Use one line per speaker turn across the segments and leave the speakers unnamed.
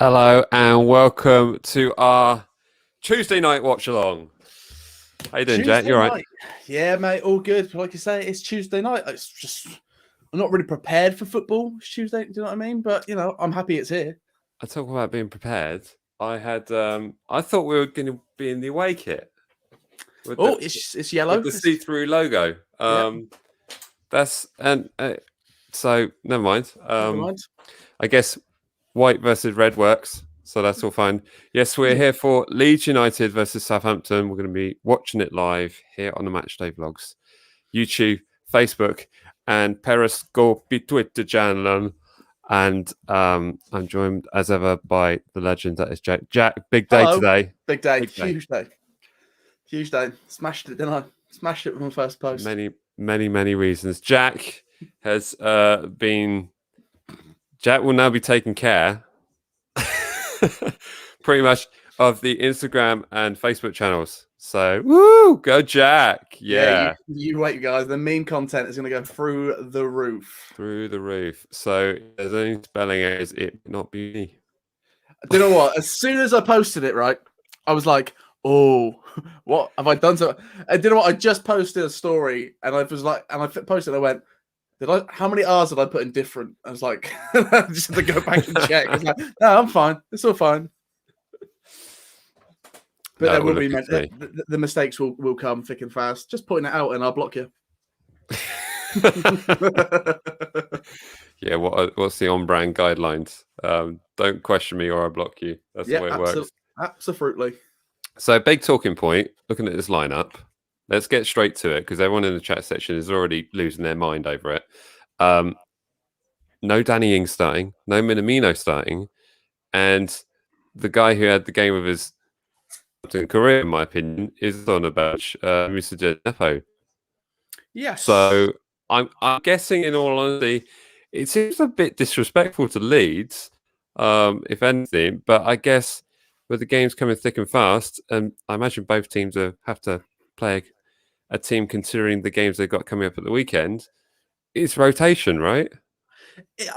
Hello and welcome to our Tuesday night watch along. How you doing, Jack? You all right?
Yeah, mate, all good. Like you say, it's Tuesday night. It's just I'm not really prepared for football. It's Tuesday, do you know what I mean? But I'm happy it's here.
I talk about being prepared. I thought we were going to be in the away kit.
It's yellow
with the see-through logo. So never mind.
Never mind.
I guess white versus red works, so that's all fine. Yes, we're here for Leeds United versus Southampton. We're going to be watching it live here on the MatchDayVlogs, YouTube, Facebook, and Periscope Twitter channel. And I'm joined as ever by the legend that is Jack. Jack, big day today.
Big day. Huge day. Smashed it, didn't I? Smashed it with my first post.
Many reasons. Jack has Jack will now be taking care pretty much of the Instagram and Facebook channels. So, woo, go Jack. Yeah.
You wait, guys. The meme content is going to go through the roof.
Through the roof. So, there's only spelling errors. It not be me.
Do you know what? As soon as I posted it, right, I was like, oh, what have I done? So, I did what? I just posted a story and I was like, and I posted, I went, how many R's did I put in different? I was like, just had to go back and check. I was like, no, I'm fine. It's all fine. But there will be the mistakes will come thick and fast. Just pointing it out and I'll block you.
Yeah, what's the on-brand guidelines? Don't question me or I'll block you. That's the way it works.
Absolutely.
So, big talking point, looking at this lineup. Let's get straight to it because everyone in the chat section is already losing their mind over it. No Danny Ings starting, no Minamino starting, and the guy who had the game of his career, in my opinion, is on a bench, Mr. Gineppo.
Yes.
So I'm guessing, in all honesty, it seems a bit disrespectful to Leeds, if anything. But I guess with the games coming thick and fast, and I imagine both teams have to play a team considering the games they've got coming up at the weekend. It's rotation, right?
It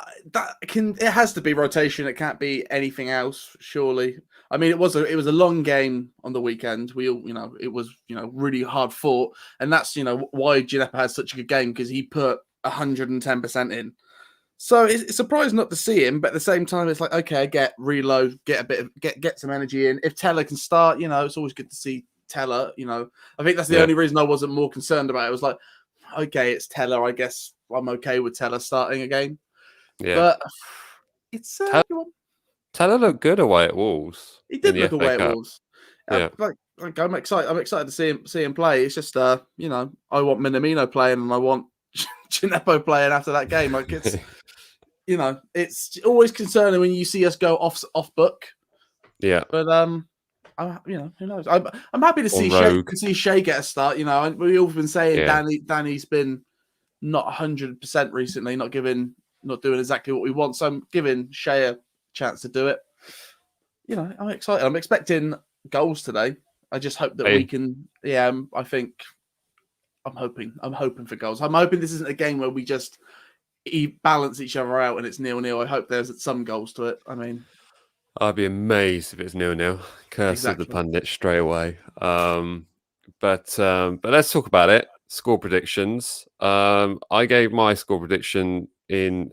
has to be rotation. It can't be anything else, surely. I mean, it was a long game on the weekend. It was really hard fought, and that's why Gineppo had such a good game because he put 110% in. So it's surprising not to see him, but at the same time, it's like, okay, reload, get some energy in. If Teller can start, it's always good to see Teller. I think that's the only reason I wasn't more concerned about it. It was like, okay, it's Teller. I guess I'm okay with Teller starting again. Yeah, but it's
Teller looked good away at Wolves.
He did look away at Wolves. Yeah, I'm excited. I'm excited to see him play. It's just I want Minamino playing and I want Gineppo playing after that game. Like it's it's always concerning when you see us go off book.
Yeah,
but who knows? I'm happy to see Shea get a start. We've all been saying Danny's been not 100% recently, not doing exactly what we want. So I'm giving Shea a chance to do it. I'm excited. I'm expecting goals today. I just hope that we can. Yeah, I'm hoping for goals. I'm hoping this isn't a game where we just balance each other out and it's 0-0. I hope there's some goals to it. I mean,
I'd be amazed if it's 0-0. Curse of the pundit straight away. But let's talk about it. Score predictions. I gave my score prediction in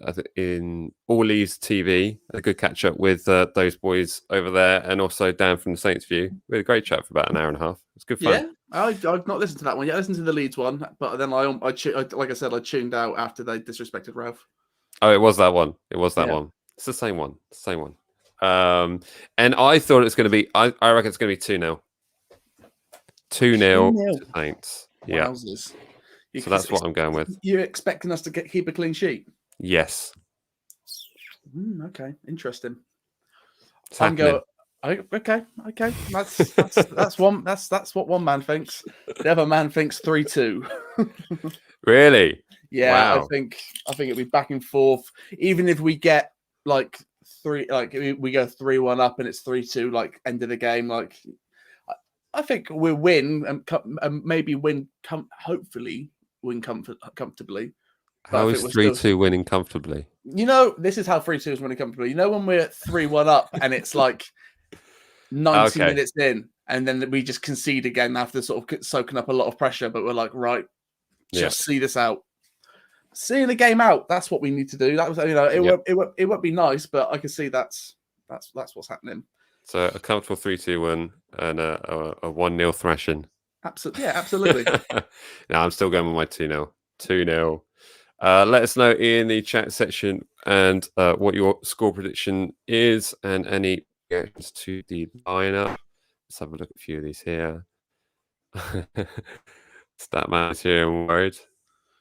All Leeds TV. A good catch up with those boys over there, and also Dan from the Saints View. We had a great chat for about an hour and a half. It's good fun.
Yeah, I've not listened to that one yet. I listened to the Leeds one, but then like I said, I tuned out after they disrespected Ralph.
Oh, it was that one. One. It's the same one. And I thought it's going to be. I reckon it's going to be 2-0. 2-0 to Saints. Yeah.
Wowzers.
So that's what I'm going with.
You're expecting us to keep a clean sheet?
Yes.
Okay, interesting.
Okay.
That's one. That's what one man thinks. The other man thinks 3-2.
Really?
Yeah,
wow.
I think it'll be back and forth. Even if we get we go 3-1 up and it's 3-2, like end of the game, like. I think we'll win and maybe hopefully win comfortably.
How is 3-2 winning comfortably?
You know, this is how 3-2 is when it comes to me. You know, when we're 3-1 up and it's like 90
Okay.
minutes in, and then we just concede again after sort of soaking up a lot of pressure, but we're like, right, just see this out. Seeing the game out, that's what we need to do. That was, you know, it won't be nice, but I can see that's what's happening.
So a comfortable 3-2 win and a 1-0 thrashing.
Absolutely, yeah, absolutely.
No, I'm still going with my 2-0. 2-0. Let us know in the chat section and what your score prediction is and any reactions to the lineup. Let's have a look at a few of these here. Statman is here and worried.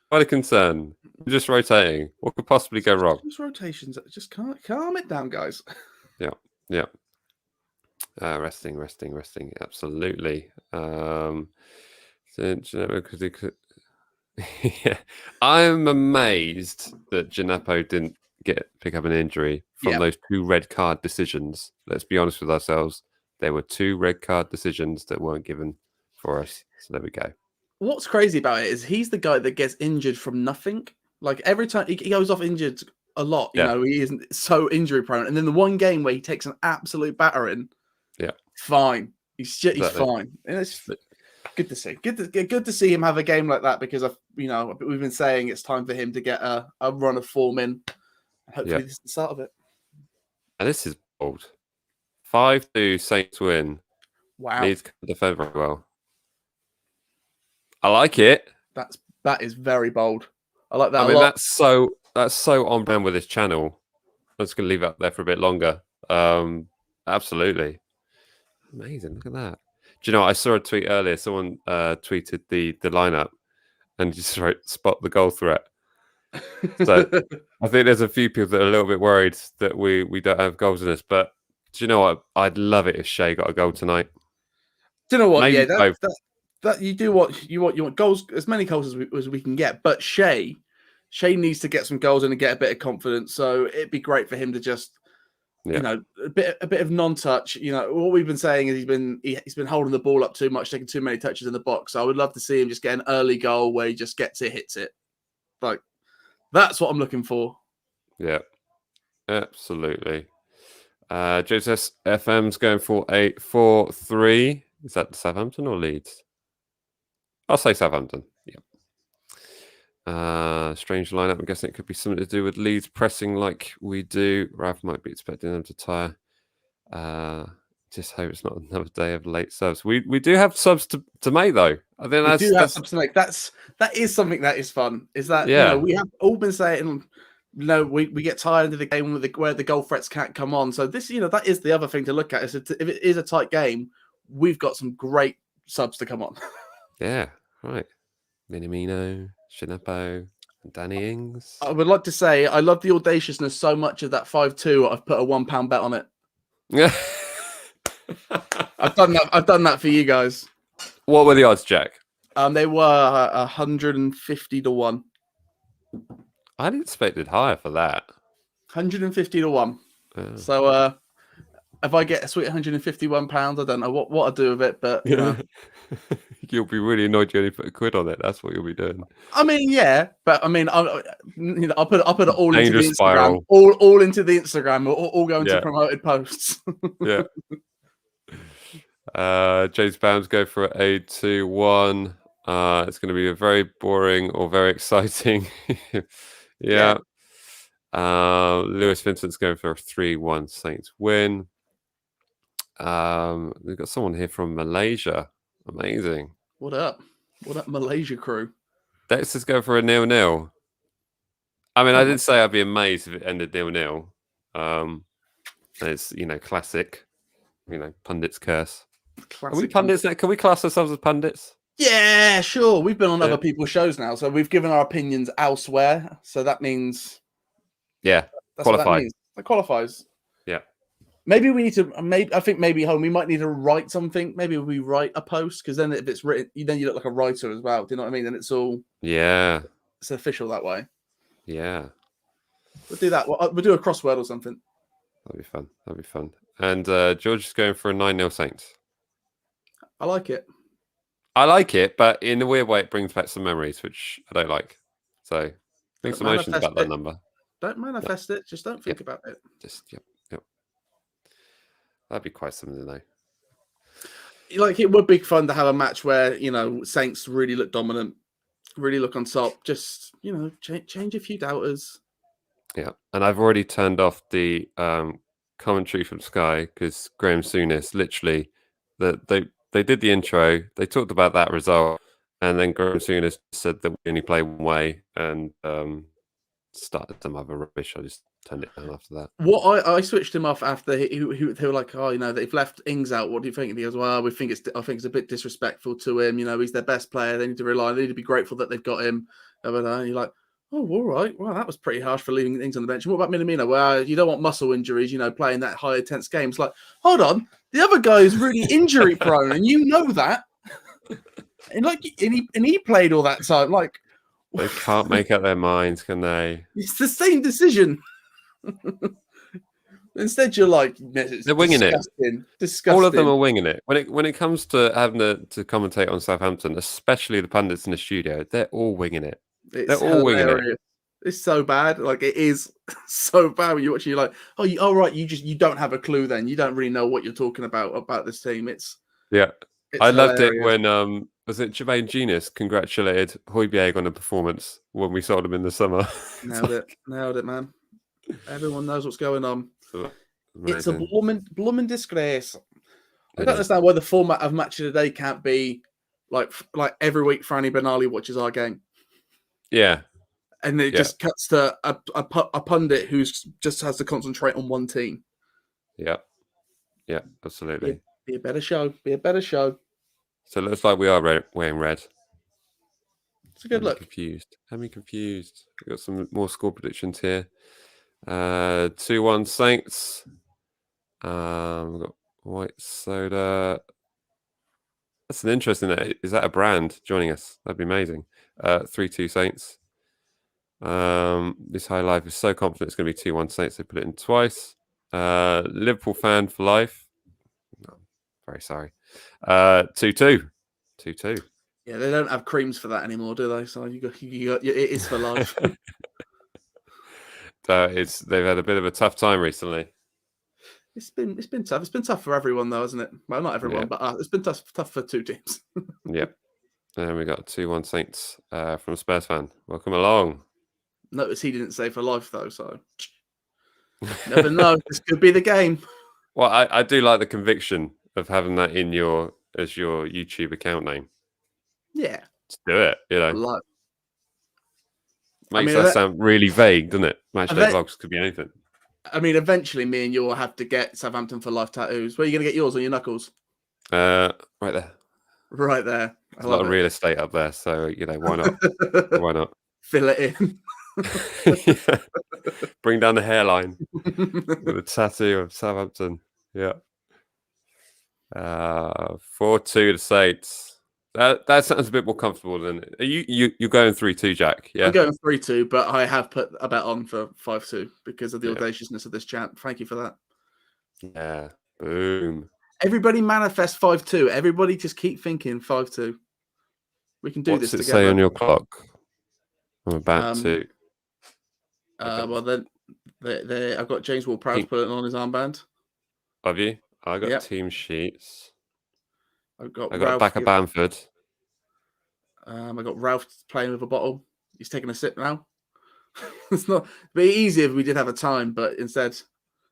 Quite a concern. We're just rotating. What could possibly go wrong?
Just rotations. Just calm it down, guys.
Yeah. Resting. Absolutely. Yeah. I'm amazed that Gineppo didn't pick up an injury from those 2 red card decisions. Let's be honest with ourselves. There were 2 red card decisions that weren't given for us. So there we go.
What's crazy about it is he's the guy that gets injured from nothing. Like every time he goes off injured a lot, you know, he isn't so injury prone. And then the one game where he takes an absolute battering, fine. He's fine. And it's good to see. Good to see him have a game like that because we've been saying it's time for him to get a run of form in. Hopefully this is the start of it.
And this is bold. 5-2 Saints win.
Wow.
Leeds can defend very well. I like it.
That is very bold. I like that.
I mean, that's so on brand with this channel. I'm just gonna leave it up there for a bit longer. Absolutely. Amazing. Look at that. Do you know, I saw a tweet earlier. Someone tweeted the lineup and just wrote spot the goal threat. So I think there's a few people that are a little bit worried that we don't have goals in this. But do you know what? I'd love it if Shea got a goal tonight.
Do you know what?
Maybe
that you do what you want goals, as many goals as we can get. But Shea needs to get some goals and get a bit of confidence. So it'd be great for him to just you know, a bit of non-touch. You know, what we've been saying is he's been holding the ball up too much, taking too many touches in the box. So I would love to see him just get an early goal where he just gets it, hits it. Like that's what I'm looking for.
Yeah, absolutely. Joseph FM's going for a 4-3. Is that Southampton or Leeds? I'll say Southampton. Yeah. Strange lineup. I'm guessing it could be something to do with Leeds pressing like we do. Rav might be expecting them to tire. Just hope it's not another day of late subs. We do have subs to make though. I think
we do have subs to make. That is something that is fun. Is that you know, we have all been saying, you know, we get tired into the game where the goal threats can't come on. So this, you know, that is the other thing to look at. Is if it is a tight game, we've got some great subs to come on.
Yeah, right. Minamino, Gineppo, Danny Ings.
I would like to say I love the audaciousness so much of that 5-2. I've put a £1 bet on it.
Yeah.
I've done that for you guys.
What were the odds, Jack?
They were 150 to 1.
I'd expected higher for that.
150 to 1. Oh. So if I get a sweet £151, I don't know what I'll do with it, but you know.
You'll be really annoyed you only put £1 on it. That's what you'll be doing.
I mean, yeah, but I mean, I'll put it all
Dangerous
into the Instagram,
spiral.
all into the Instagram, all going to promoted posts.
Yeah. James Bams go for a 2-1. It's going to be a very boring or very exciting. Yeah. Lewis Vincent's going for a 3-1 Saints win. We've got someone here from Malaysia. Amazing.
What up, Malaysia crew?
Dexter's going for a 0-0. I mean, I did say I'd be amazed if it ended 0-0. It's, you know, classic, you know, pundits curse. Classic. Are we pundits? Can we class ourselves as pundits?
Yeah, sure. We've been on other people's shows now, so we've given our opinions elsewhere. So that means,
that's qualified.
What that means. That qualifies.
Yeah.
Maybe we need to. I think home. We might need to write something. Maybe we write a post because then if it's written, then you look like a writer as well. Do you know what I mean? And it's all.
Yeah.
It's official that way.
Yeah.
We'll do that. We'll do a crossword or something.
That'd be fun. And George is going for a 9-0 Saints.
I like it.
But in a weird way, it brings back some memories, which I don't like. So, mixed emotions about that number.
Don't manifest it. Just don't think about it.
Just yep. That'd be quite something though.
Like, it would be fun to have a match where, you know, Saints really look dominant, really look on top. Just, you know, change a few doubters.
Yeah, and I've already turned off the commentary from Sky because Graham Souness literally they did the intro, they talked about that result, and then Graham Souness said that we only play one way and started some other rubbish. I just turned it down after that.
What I switched him off after they were like, oh, you know, they've left Ings out. What do you think? And he goes, well, I think it's a bit disrespectful to him. You know, he's their best player. They need to be grateful that they've got him. And you're like, oh, all right. Well, that was pretty harsh for leaving Ings on the bench. And what about Minamino? Well, you don't want muscle injuries, you know, playing that high intense game. It's like, hold on, the other guy is really injury prone, and you know that. And he played all that time. Like,
they can't make up their minds, can they?
It's the same decision. Instead, you're like,
they're winging it.
Disgusting.
All of them are winging it. When it comes to having to commentate on Southampton, especially the pundits in the studio, they're all winging it. They're all winging it.
It's so bad. Like, it is so bad when you watch it. You're like, oh, right. You don't have a clue. Then you don't really know what you're talking about this team. It's
I loved it when was it Jermaine Genius congratulated Højbjerg on a performance when we sold him in the summer.
Nailed it, man. Everyone knows what's going on.
Amazing.
It's a blooming disgrace. I don't understand why the format of Match of the Day can't be like every week Franny Benali watches our game.
Yeah.
And it just cuts to a pundit who just has to concentrate on one team. Yeah.
Yeah, absolutely.
Be a better show.
So it looks like we are wearing red.
It's a good look.
Have me confused. We've got some more score predictions here. 2-1 Saints. We've got White Soda. That's an interesting. Is that a brand joining us? That'd be amazing. 3-2 Saints. This high life is so confident it's going to be 2-1 Saints. They put it in twice. Liverpool fan for life. No, very sorry. 2-2. 2-2.
Yeah, they don't have creams for that anymore, do they? So it is for life.
They've had a bit of a tough time recently.
It's been tough. It's been tough for everyone, though, hasn't it? Well, not everyone, but it's been tough for two teams.
Yep. And we got 2-1 Saints from a Spurs fan. Welcome along.
Notice he didn't say for life, though, so never know. This could be the game.
Well, I do like the conviction of having that in your YouTube account name.
Yeah.
Let's do it, you know. Makes that sound really vague, doesn't it? MatchDayVlogs could be anything.
I mean, eventually me and you will have to get Southampton for life tattoos. Where are you going to get yours, on your knuckles?
Right there.
Right there.
There's a lot of real estate up there, so, you know, why not? Why not?
Fill it in.
Bring down the hairline with a tattoo of Southampton. Yeah. 4-2 the Saints. That sounds a bit more comfortable than you're going 3-2, Jack. Yeah,
I'm going 3-2, but I have put a bet on for 5-2 because of the audaciousness of this chat. Thank you for that.
Yeah. Boom.
Everybody manifest 5-2. Everybody just keep thinking 5-2. We can do this together.
What's it say on your clock? I'm about to.
Well, then I've got James Ward-Prowse putting on his armband.
Have you? I got team sheets.
I got
Ralph, back at Bamford.
I got Ralph playing with a bottle. He's taking a sip now. It's not be easier if we did have a time, but instead,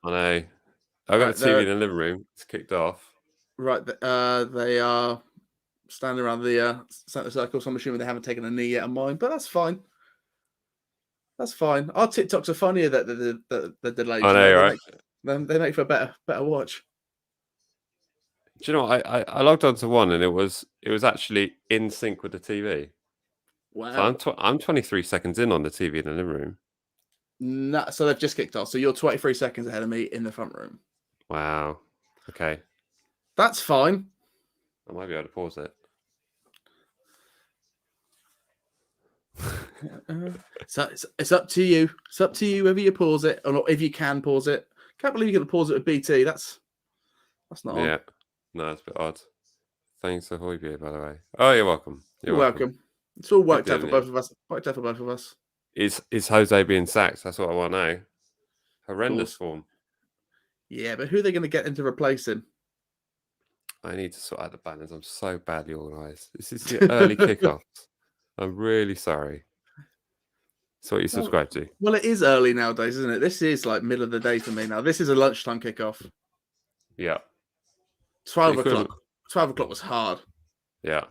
I know. I got a TV in the living room. It's kicked off.
Right, they are standing around the centre circle. So I'm assuming they haven't taken a knee yet on mine, but that's fine. That's fine. Our TikToks are funnier that the delays.
I know, right?
They make for a better watch.
Do you know what? I logged onto one and it was actually in sync with the TV.
Wow.
So I'm 23 seconds in on the TV in the living room.
No, so they've just kicked off. So you're 23 seconds ahead of me in the front room.
Wow. Okay.
That's fine.
I might be able to pause it.
So it's up to you. It's up to you whether you pause it or not, if you can pause it. Can't believe you're going to pause it with BT. That's not on.
No, it's a bit odd. Thanks for Højbjerg, by the way. Oh, you're welcome.
You're welcome. It's all worked out for both of us.
Is Jose being sacked? That's what I want to know.
Of
Horrendous
course.
form.
Yeah, but who are they going to get in to replace him?
I need to sort out the banners. I'm so badly organised. This is your early kickoffs. I'm really sorry. That's what you subscribe to.
Well, it is early nowadays, isn't it? This is like middle of the day for me now. This is a lunchtime kickoff.
Yeah.
12 o'clock. 12 o'clock was hard.
Yeah.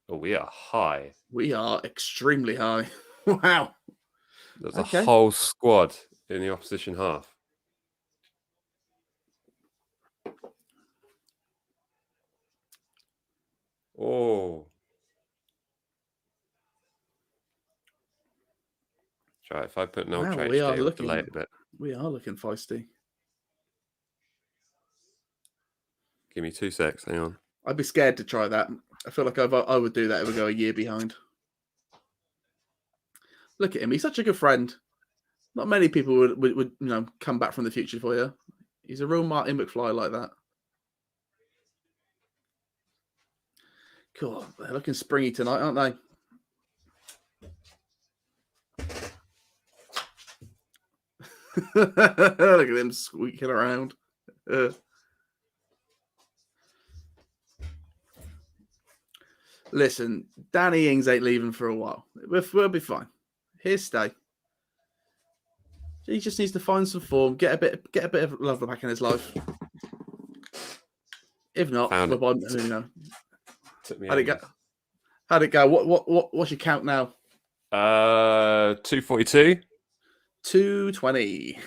Oh, we are high.
We are extremely high. Wow.
There's a whole squad in the opposition half. Oh. Try if I put an ultra
we
HD,
are
it'll
looking
delay it a bit.
We are looking feisty.
Give me 2 secs. Hang on.
I'd be scared to try that. I feel like I would do that if we go a year behind. Look at him. He's such a good friend. Not many people would come back from the future for you. He's a real Martin McFly like that. Cool. They're looking springy tonight, aren't they? Look at him squeaking around. Listen, Danny Ings ain't leaving for a while. We'll be fine. He'll stay. He just needs to find some form, get a bit of love back in his life. If not, how'd it go? How'd it go? What's your count now?
242.
220.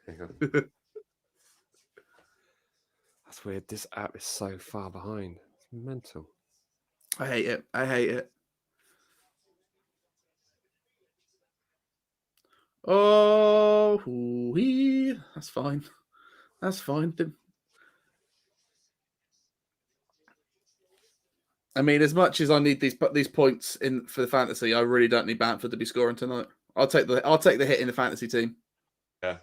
Hang on. That's weird. This app is so far behind. It's mental.
I hate it. Oh, that's fine. That's fine. I mean, as much as I need these points in for the fantasy, I really don't need Bamford to be scoring tonight. I'll take the hit in the fantasy team.
Yeah.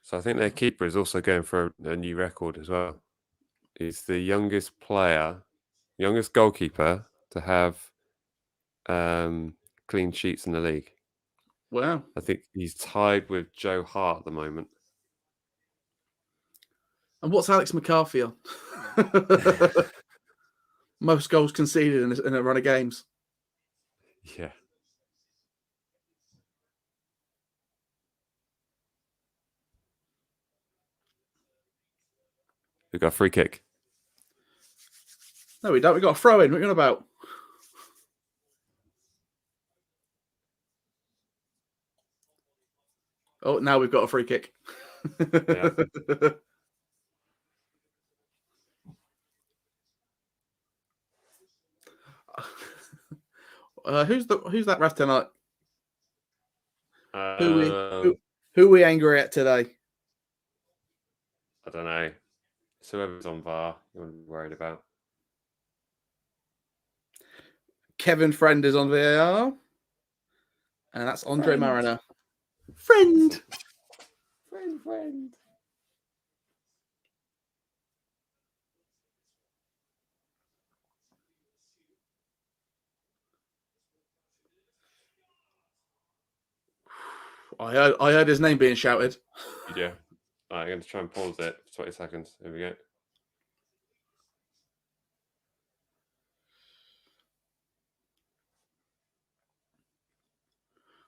So I think their keeper is also going for a new record as well. He's the youngest goalkeeper to have clean sheets in the league.
Wow.
I think he's tied with Joe Hart at the moment.
And what's Alex McCarthy on? Most goals conceded in a run of games.
Yeah. We got a free kick.
No, we don't. We got a throw in. What are you on about? Oh, now we've got a free kick.
Yeah.
Who's that ref tonight?
Who
are we angry at today?
I don't know. It's whoever's on VAR, you wouldn't be worried about.
Kevin Friend is on VAR. And that's Andre Mariner. Friend. I heard his name being shouted.
Yeah. All right, I'm going to try and pause it for 20 seconds. Here we go.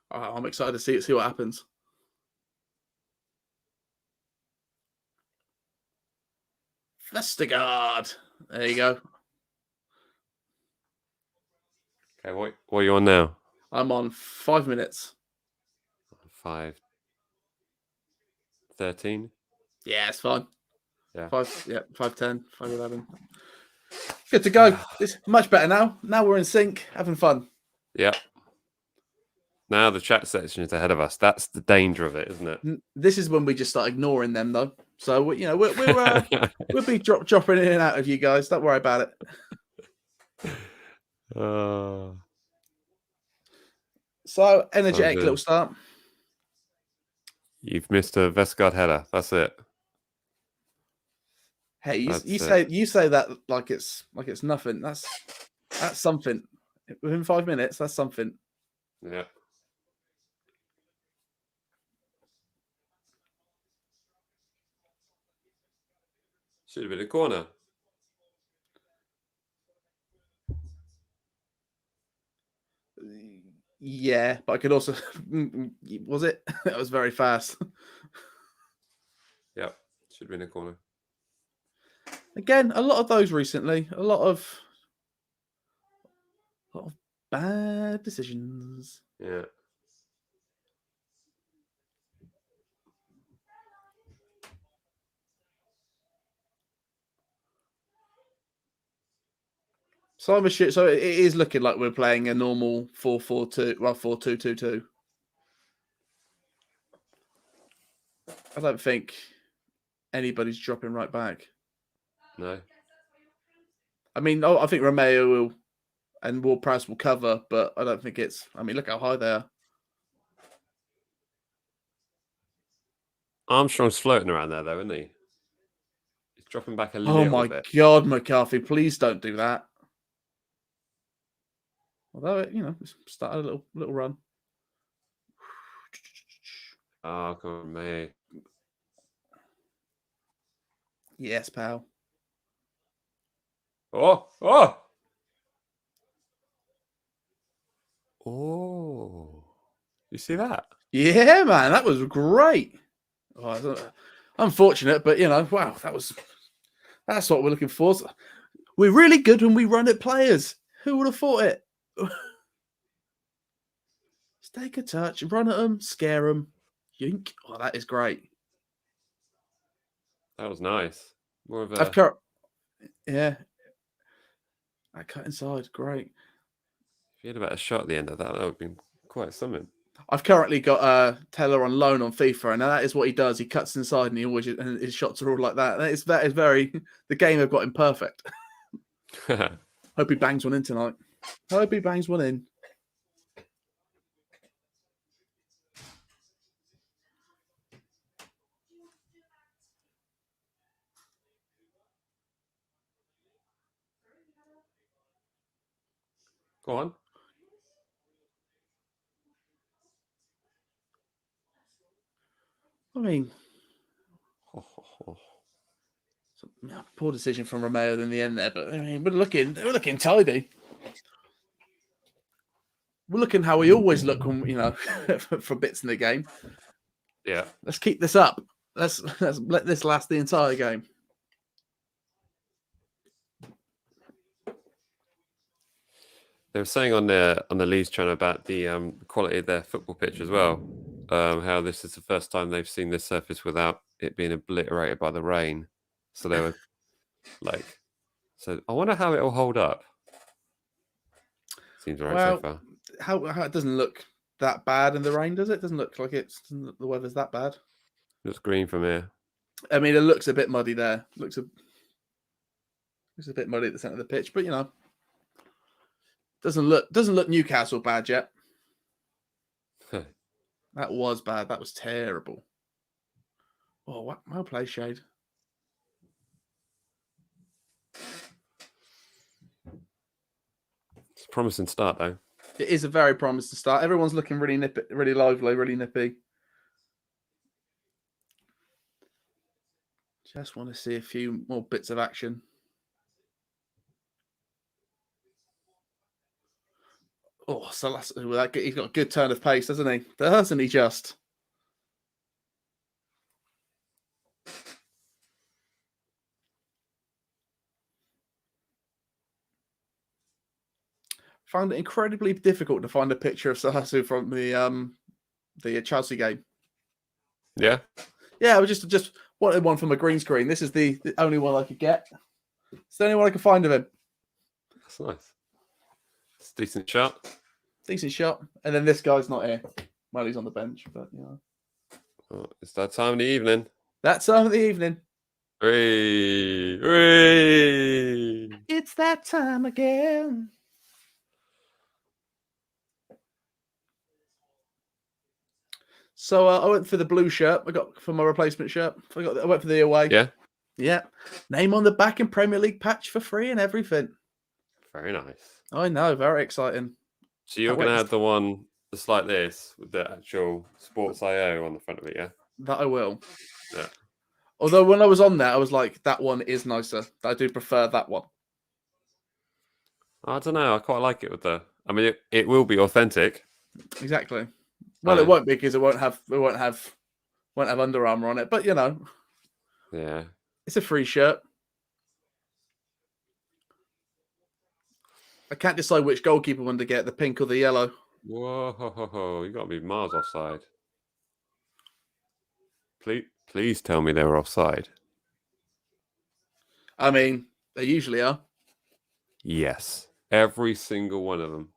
I'm excited to see what happens. Vestergaard. There you go.
Okay, what are you on now?
I'm on 5 minutes.
5:13.
Yeah, it's fine.
Yeah.
5:10, 5:11. Good to go. It's much better now. Now we're in sync, having fun.
Yeah. Now the chat section is ahead of us. That's the danger of it, isn't it?
This is when we just start ignoring them, though. So we'll be dropping in and out of you guys. Don't worry about it.
Oh,
So
so
energetic little
good.
start.
You've missed a Vestergaard header. That's it.
Hey,
That's it.
you say that like it's nothing. That's something. Within 5 minutes, that's something.
Yeah. Should have been a corner.
Yeah, but I could also was it? That was very fast.
Yep. Should have been a corner.
Again, a lot of those recently. A lot of bad decisions.
Yeah.
So I'm shit. So it is looking like we're playing a normal 4-4-2, well 4-2-2-2. I don't think anybody's dropping right back.
No.
I mean, I think Romeu will and Ward-Prowse will cover, but I don't think it's. I mean, look how high they are.
Armstrong's floating around there, though, isn't he? He's dropping back a
Oh
little
my
bit.
God, McCarthy! Please don't do that. Although it, it's started a little run.
Oh, come on, me.
Yes, pal.
Oh, oh, oh! You see that?
Yeah, man, that was great. Oh, unfortunate, but wow, that's what we're looking for. We're really good when we run at players. Who would have thought it? Just take a touch, run at them, scare them. Yink. Oh, that is great.
That was nice. More of a.
I've cut. Yeah. I cut inside. Great.
If you had about a shot at the end of that, that would have been quite something.
I've currently got Taylor on loan on FIFA, and that is what he does. He cuts inside, and and his shots are all like that. That is very. The game have got him perfect. Hope he bangs one in tonight. Hope he bangs one in.
Go on.
I mean, poor decision from Romeo in the end there, but I mean, we're looking tidy. We're looking how we always look when for bits in the game.
Yeah.
Let's keep this up. Let's let this last the entire game.
They were saying on the Leeds channel about the quality of their football pitch as well. How this is the first time they've seen this surface without it being obliterated by the rain. So they were like, so I wonder how it will hold up. Seems all right so far.
How it doesn't look that bad in the rain, does it? Doesn't look like the weather's that bad.
Looks green from here.
I mean, it looks a bit muddy there. Looks a bit muddy at the centre of the pitch, but doesn't look Newcastle bad yet. That was bad. That was terrible. Oh, well played, Shade.
It's a promising start, though.
It is a very promising start. Everyone's looking really nippy, really lively, really nippy. Just want to see a few more bits of action. Oh, so he's got a good turn of pace, doesn't he? Doesn't he just? Found it incredibly difficult to find a picture of Sahasu from the Chelsea game.
Yeah.
Yeah, I just wanted one from a green screen. This is the only one I could get. It's the only one I could find of him.
That's nice. It's a decent shot.
Decent shot. And then this guy's not here. Well, he's on the bench, but
Oh, it's that time of the evening.
That time of the evening.
Hooray! Hooray!
It's that time again. So I went for the blue shirt. I got for my replacement shirt. I went for the away.
Yeah.
Yeah. Name on the back and Premier League patch for free and everything.
Very nice.
I know. Very exciting.
So you're going to have the one that's like this with the actual Sports IO on the front of it, yeah?
That I will.
Yeah.
Although when I was on there, I was like, that one is nicer. I do prefer that one.
I don't know. I quite like it with the. I mean, it will be authentic.
Exactly. Well, it won't be because it won't have Under Armour on it. But
Yeah.
It's a free shirt. I can't decide which goalkeeper one to get, the pink or the yellow.
Whoa, you got to be miles offside. Please tell me they were offside.
I mean, they usually are.
Yes, every single one of them.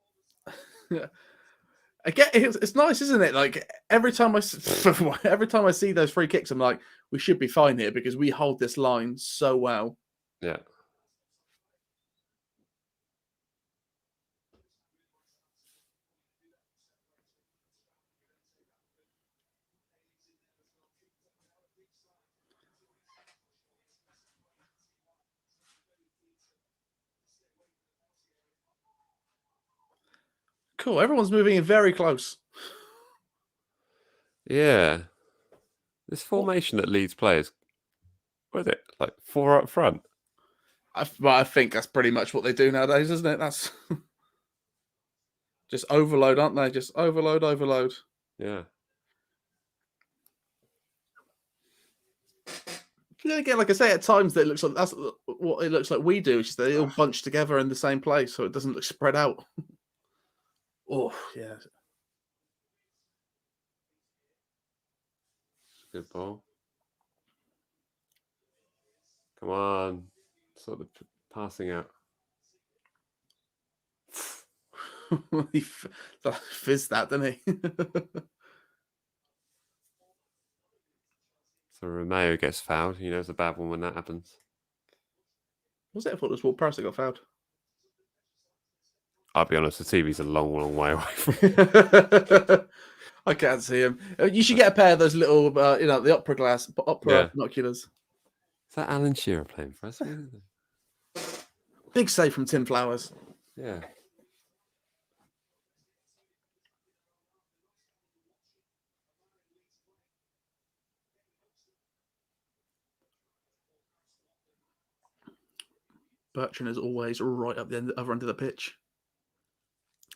I get it's nice, isn't it? Like every time I see those free kicks, I'm like, we should be fine here because we hold this line so well.
Yeah.
Cool. Everyone's moving in very close.
Yeah. This formation that Leeds plays, what is it? Like 4 up front?
I think that's pretty much what they do nowadays, isn't it? That's just overload, aren't they? Just overload.
Yeah.
Again, like I say, at times that it looks like that's what it looks like we do. It's just they all bunched together in the same place, so it doesn't look spread out. Oh yeah,
Good ball. Come on. Sort of passing out.
he fizzed that, didn't he?
So Romeu gets fouled. You know it's a bad one when that happens.
Was it? I thought it was Ward Prowse that got fouled.
I'll be honest, the TV's a long way away from
I can't see him. You should get a pair of those little, the opera binoculars.
Is that Alan Shearer playing for us?
Big save from Tim Flowers.
Yeah.
Bertrand is always right up the other end of the pitch.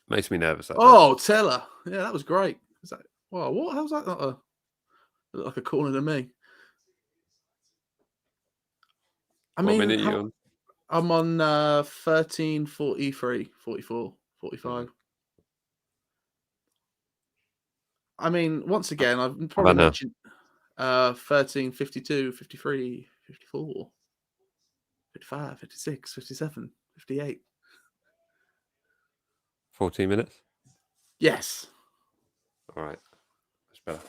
Makes me nervous.
Oh, Teller. Yeah, that was great. Is that, wow, what? How's that not like a corner to me? I mean,
minute are you on?
I'm on 13, 43, 44, 45. I mean, once again, I've probably mentioned 13, 52, 53, 54, 55, 56, 57, 58.
14 minutes?
Yes.
All right. Much better.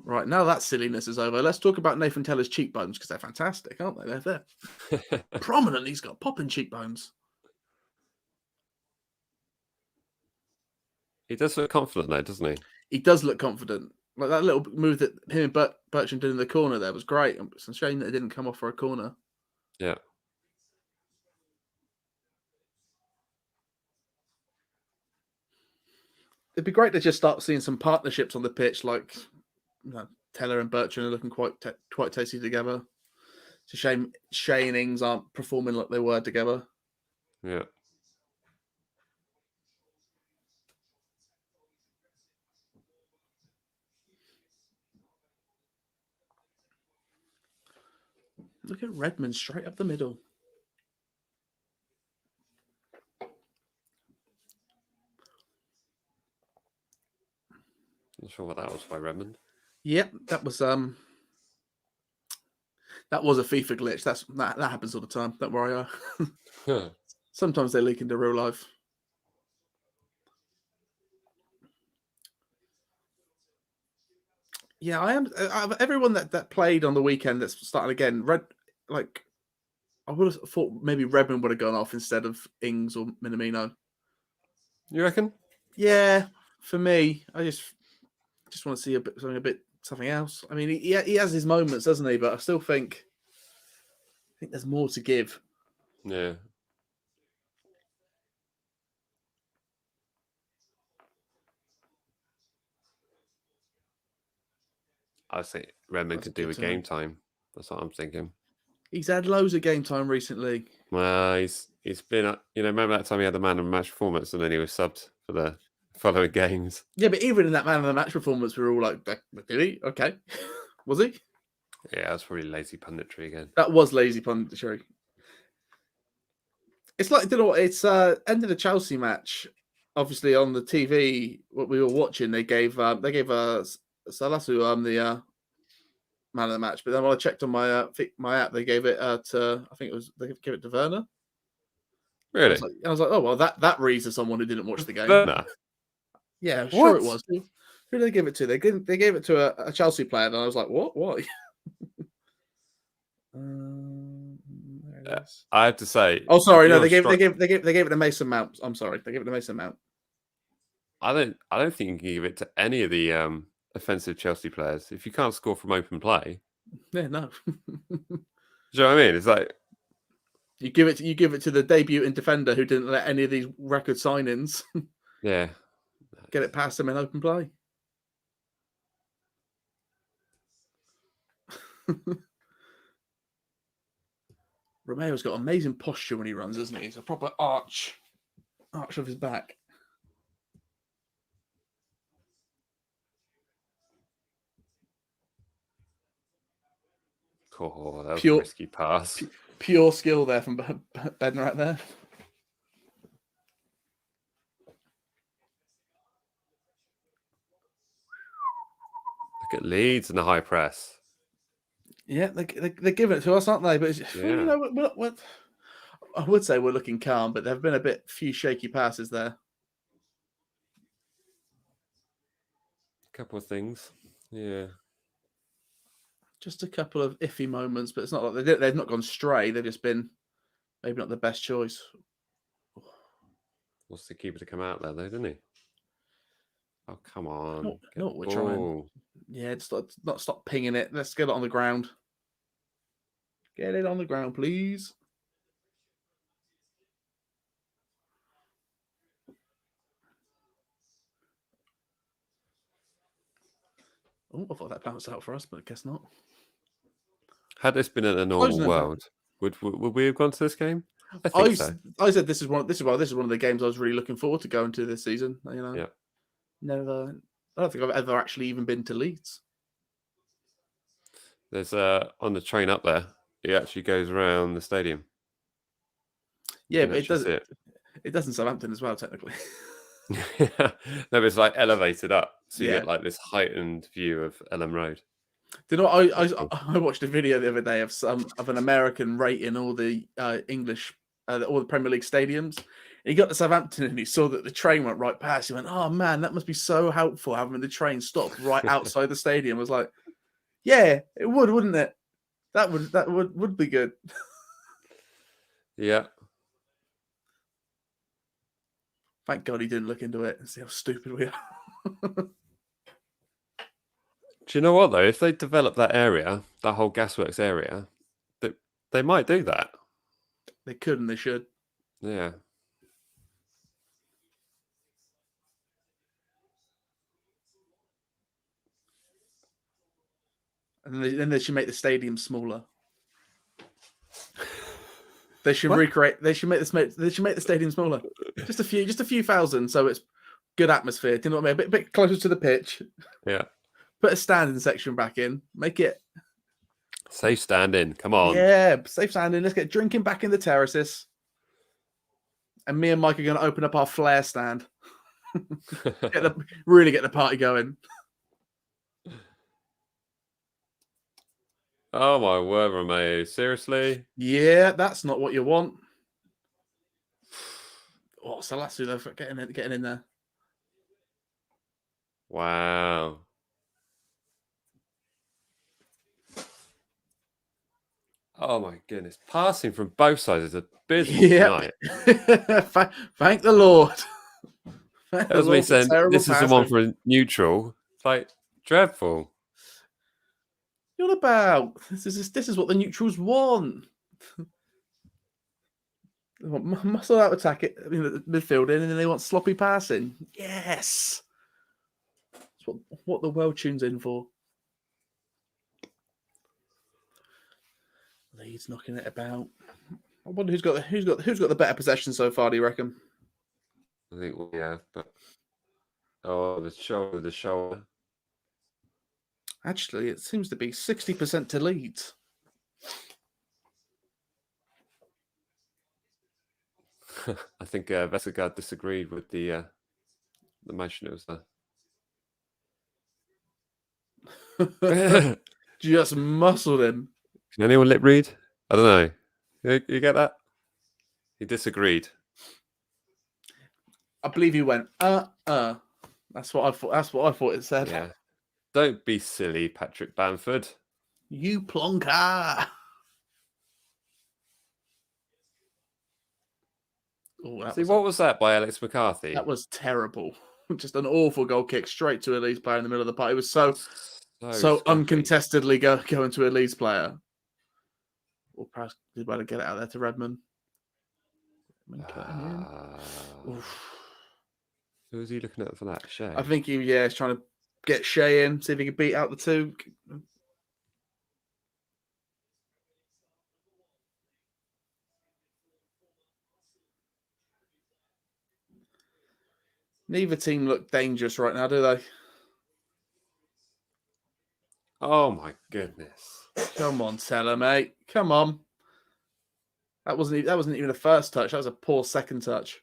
Right, now that silliness is over, let's talk about Nathan Teller's cheekbones because they're fantastic, aren't they? They're prominent. He's got popping cheekbones.
He does look confident though, doesn't he?
He does look confident. Like that little move that him and Bertrand did in the corner there was great. It's a shame that it didn't come off for a corner.
Yeah.
It'd be great to just start seeing some partnerships on the pitch, like Teller and Bertrand are looking quite tasty together. It's a shame Shay and Ings aren't performing like they were together.
Yeah.
Look at Redmond straight up the middle.
Not sure what that was by Redmond.
Yep, that was a FIFA glitch. That happens all the time. Don't worry. Sometimes they leak into real life. Yeah, I am. Everyone that played on the weekend that's starting again. I would have thought maybe Redmond would have gone off instead of Ings or Minamino.
You reckon?
Yeah, for me, I just Just want to see something else. I mean, he has his moments, doesn't he? But I still think there's more to give.
Yeah. I think Redmond could do with game time. That's what I'm thinking.
He's had loads of game time recently.
Well, he's been, remember that time he had the man of the match performance and then he was subbed for the following games.
Yeah, but even in that man of the match performance, we were all like, did he? Okay. Was he?
Yeah, that's probably lazy punditry again.
That was lazy punditry. It's like, it's end of the Chelsea match. Obviously, on the TV, what we were watching, they gave Salasu the man of the match. But then when I checked on my app, they gave it to, I think they gave it to Werner.
Really?
I was like, oh well, that reads to someone who didn't watch the game.
Werner?
Yeah, I'm sure it was. Who did they give it to? They gave it to a Chelsea player, and I was like, what? Why?
I have to say.
Oh, sorry, no, they gave it to Mason Mount. I'm sorry, they gave it to Mason Mount.
I don't think you can give it to any of the offensive Chelsea players if you can't score from open play.
Yeah, no.
Do you know what I mean? It's like
you give it to the debuting defender who didn't let any of these record signings.
Yeah.
Get it past him in open play. Romeu's got amazing posture when he runs, doesn't he? He's a proper arch of his back.
Oh, that was a risky pass.
Pure skill there from Ben right there.
Look at Leeds in the high press.
Yeah, they're giving it to us, aren't they? But what I would say we're looking calm, but there have been few shaky passes there.
A couple of things, yeah.
Just a couple of iffy moments, but it's not like they've not gone stray. They've just been maybe not the best choice.
Wants the keeper to come out there, though, didn't he? Oh, come on.
No, we're trying. Yeah, not stop pinging it. Let's get it on the ground. Get it on the ground, please. Oh, I thought that bounced out for us, but I guess not.
Had this been in a normal world, would we have gone to this game? I think so.
I said this is one of the games I was really looking forward to going to this season.
Yeah.
Never. I don't think I've ever actually even been to Leeds.
There's on the train up there. It actually goes around the stadium.
Yeah, but it does. It does in Southampton as well, technically.
No, but it's like elevated up, so you get like this heightened view of Elm Road.
Do you know what, I watched a video the other day of an American rating all the English, all the Premier League stadiums. He got to Southampton and he saw that the train went right past. He went, "Oh man, that must be so helpful having the train stop right outside the stadium." I was like, "Yeah, it would, wouldn't it? That would be good."
Yeah.
Thank God he didn't look into it and see how stupid we are.
Do you know what, though? If they develop that area, that whole gasworks area, they might do that.
They could and they should.
Yeah.
And then they should make the stadium smaller. They should recreate. They should make the stadium smaller. Just a few thousand, so it's good atmosphere. Do you know what I mean? A bit closer to the pitch.
Yeah.
Put a standing section back in. Make it
safe standing. Come on.
Yeah, safe standing. Let's get drinking back in the terraces. And me and Mike are going to open up our flare stand. Really get the party going.
Oh my word, Romeu. Seriously?
Yeah, that's not what you want. Oh, Salasu though for getting in there.
Wow. Oh my goodness. Passing from both sides is abysmal tonight.
Thank the Lord.
That was me saying this is the one for a neutral. It's like, Dreadful.
You're on about this is what the neutrals want. They want muscle out attack it, midfielding, and then they want sloppy passing. Yes, that's what the world tunes in for. Leeds knocking it about. I wonder who's got the better possession so far. Do you reckon?
I think we have, but the shoulder.
Actually, it seems to be 60% to Leeds.
I think Vestergaard disagreed with the motion it was there.
Just muscled him.
Can anyone lip read? I don't know. You get that? He disagreed.
I believe he went, That's what I thought. That's what I thought it said.
Yeah. Don't be silly, Patrick Bamford.
You plonker.
See, what was that by Alex McCarthy?
That was terrible. Just an awful goal kick straight to a Leeds player in the middle of the park. It was so uncontestedly going to a Leeds player. Or perhaps he's about to get it out there to Redmond.
Who was he looking at for that? Shea?
I think he's trying to get Shea in, see if he can beat out the two. Neither team look dangerous right now, do they?
Oh my goodness!
Come on, Teller, mate. Come on. That wasn't even a first touch. That was a poor second touch.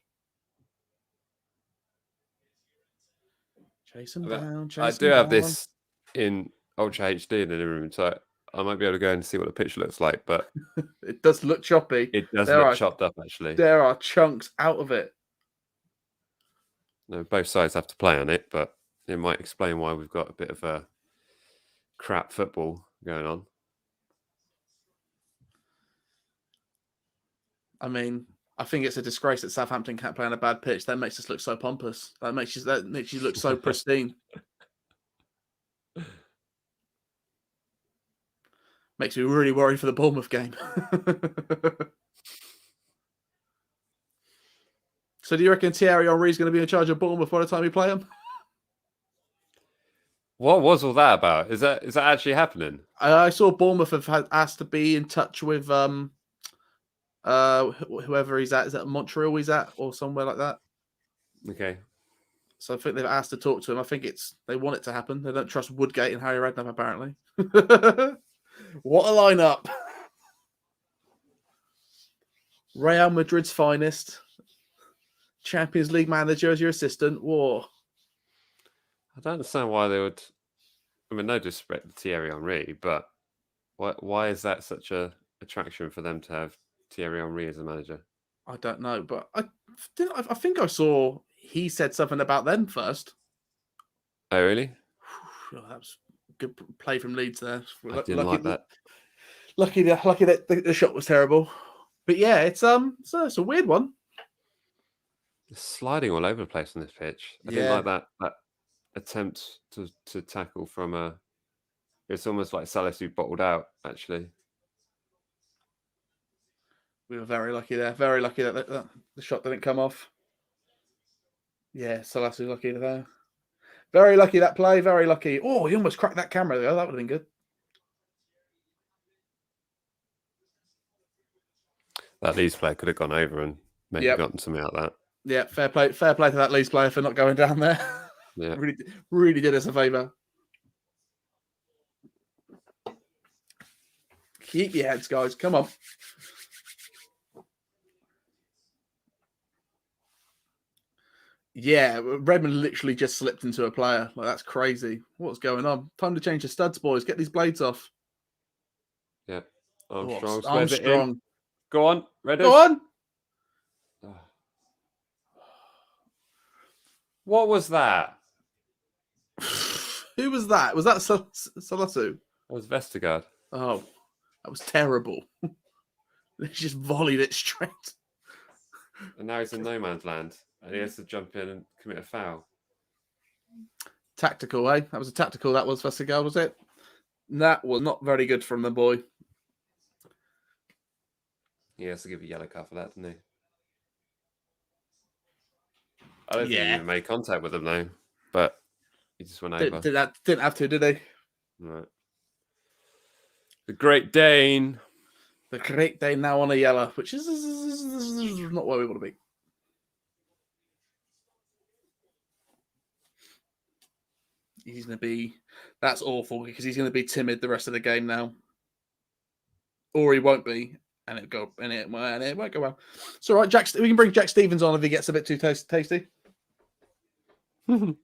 Chase him down.
I do have this in Ultra HD in the living room, so I might be able to go and see what the pitch looks like. But
it does look choppy.
It does look chopped up, actually.
There are chunks out of it.
No, both sides have to play on it, but it might explain why we've got a bit of a crap football going on.
I mean, I think it's a disgrace that Southampton can't play on a bad pitch. That makes us look so pompous. That makes you look so pristine. Makes me really worried for the Bournemouth game. So do you reckon Thierry Henry is going to be in charge of Bournemouth by the time we play them?
What was all that about? Is that actually happening?
I saw Bournemouth have asked to be in touch with whoever he's at. Is that Montreal he's at or somewhere like that?
Okay.
So I think they've asked to talk to him. I think they want it to happen. They don't trust Woodgate and Harry Redknapp, apparently. What a lineup. Real Madrid's finest. Champions League manager as your assistant. Whoa.
I don't understand why they would. I mean, no disrespect to Thierry Henry, but why is that such a attraction for them to have Thierry Henry as a manager?
I don't know, but I think I saw he said something about them first.
Oh, really?
Oh, that was a good play from Leeds there.
I didn't like that.
Lucky that the shot was terrible. But yeah, it's a weird one.
It's sliding all over the place on this pitch. I didn't like that attempt to tackle from it's almost like Salisu bottled out, actually.
We were very lucky there. Very lucky that the shot didn't come off. Yeah, Salisu lucky there. Very lucky that play. Very lucky. Oh, he almost cracked that camera there. That would have been good.
That Leeds player could have gone over and maybe gotten something out of that.
Yeah, fair play to that Leeds player for not going down there.
Yeah,
really did us a favour. Keep your heads, guys. Come on. Yeah, Redmond literally just slipped into a player. Like, that's crazy. What's going on? Time to change the studs, boys. Get these blades off.
Yeah. Armstrong.
Armstrong.
Go on, Redders.
Go on.
What was that?
Who was that? Was that Salisu?
That was Vestergaard.
Oh, that was terrible. They just volleyed it straight.
And now he's in no man's land. And he has to jump in and commit a foul.
Tactical, eh? That was a tactical. That was Vestergaard, was it? That was not very good from the boy.
He has to give a yellow card for that, didn't he? I don't think he
Yeah.
even made contact with him though, but he just went over.
Didn't have to, did he?
Right. The Great Dane.
The Great Dane now on a yellow, which is not where we want to be. He's going to be... That's awful, because he's going to be timid the rest of the game now. Or he won't be, and it won't go well. It's all right, Jack. We can bring Jack Stevens on if he gets a bit too tasty. Oh,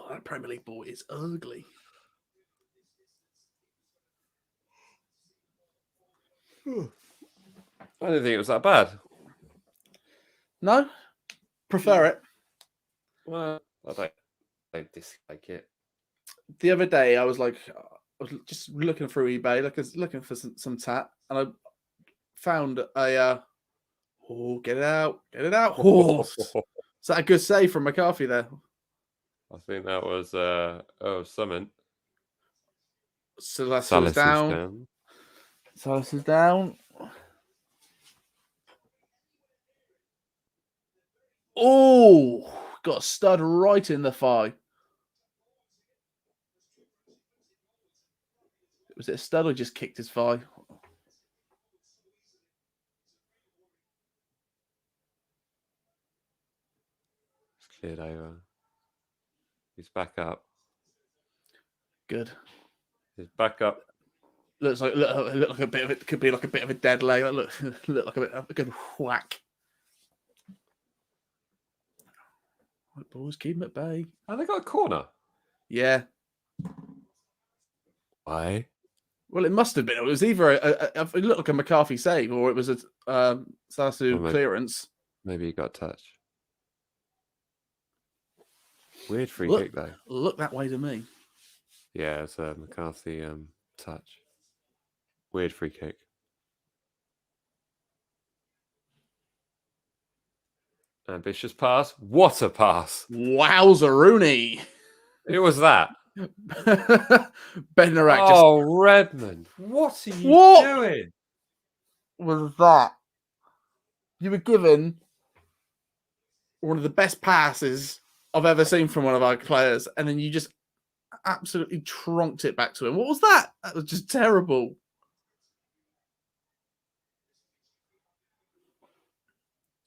that Premier League ball is ugly.
I didn't think it was that bad.
No? Prefer it.
Well, I don't dislike it.
The other day, I was just looking through eBay, looking for some tat, and I found a... oh, get it out. Oh, is that a good save from McCarthy there?
I think that was something.
Salas
Salas
is down. Salas is down. Oh, got a stud right in the thigh. Was it a stud or just kicked his thigh?
It's cleared over. He's back up.
Good.
He's back up.
Look like a bit of it. Could be like a bit of a dead leg. Look like a good whack. Right, boys, keep him at bay.
Oh, they got a corner.
Yeah.
Why?
Well, it must have been. It was either it looked like a McCarthy save, or it was a Sasu clearance.
Maybe he got touched. Weird free kick though.
Look that way to me.
Yeah, it's a McCarthy touch. Weird free kick. Ambitious pass. What a pass!
Wowza, Rooney.
Who was that?
Bednarak.
Oh, Redmond. What are you doing?
Was that? You were given one of the best passes I've ever seen from one of our players, and then you just absolutely tronked it back to him. What was that? That was just terrible.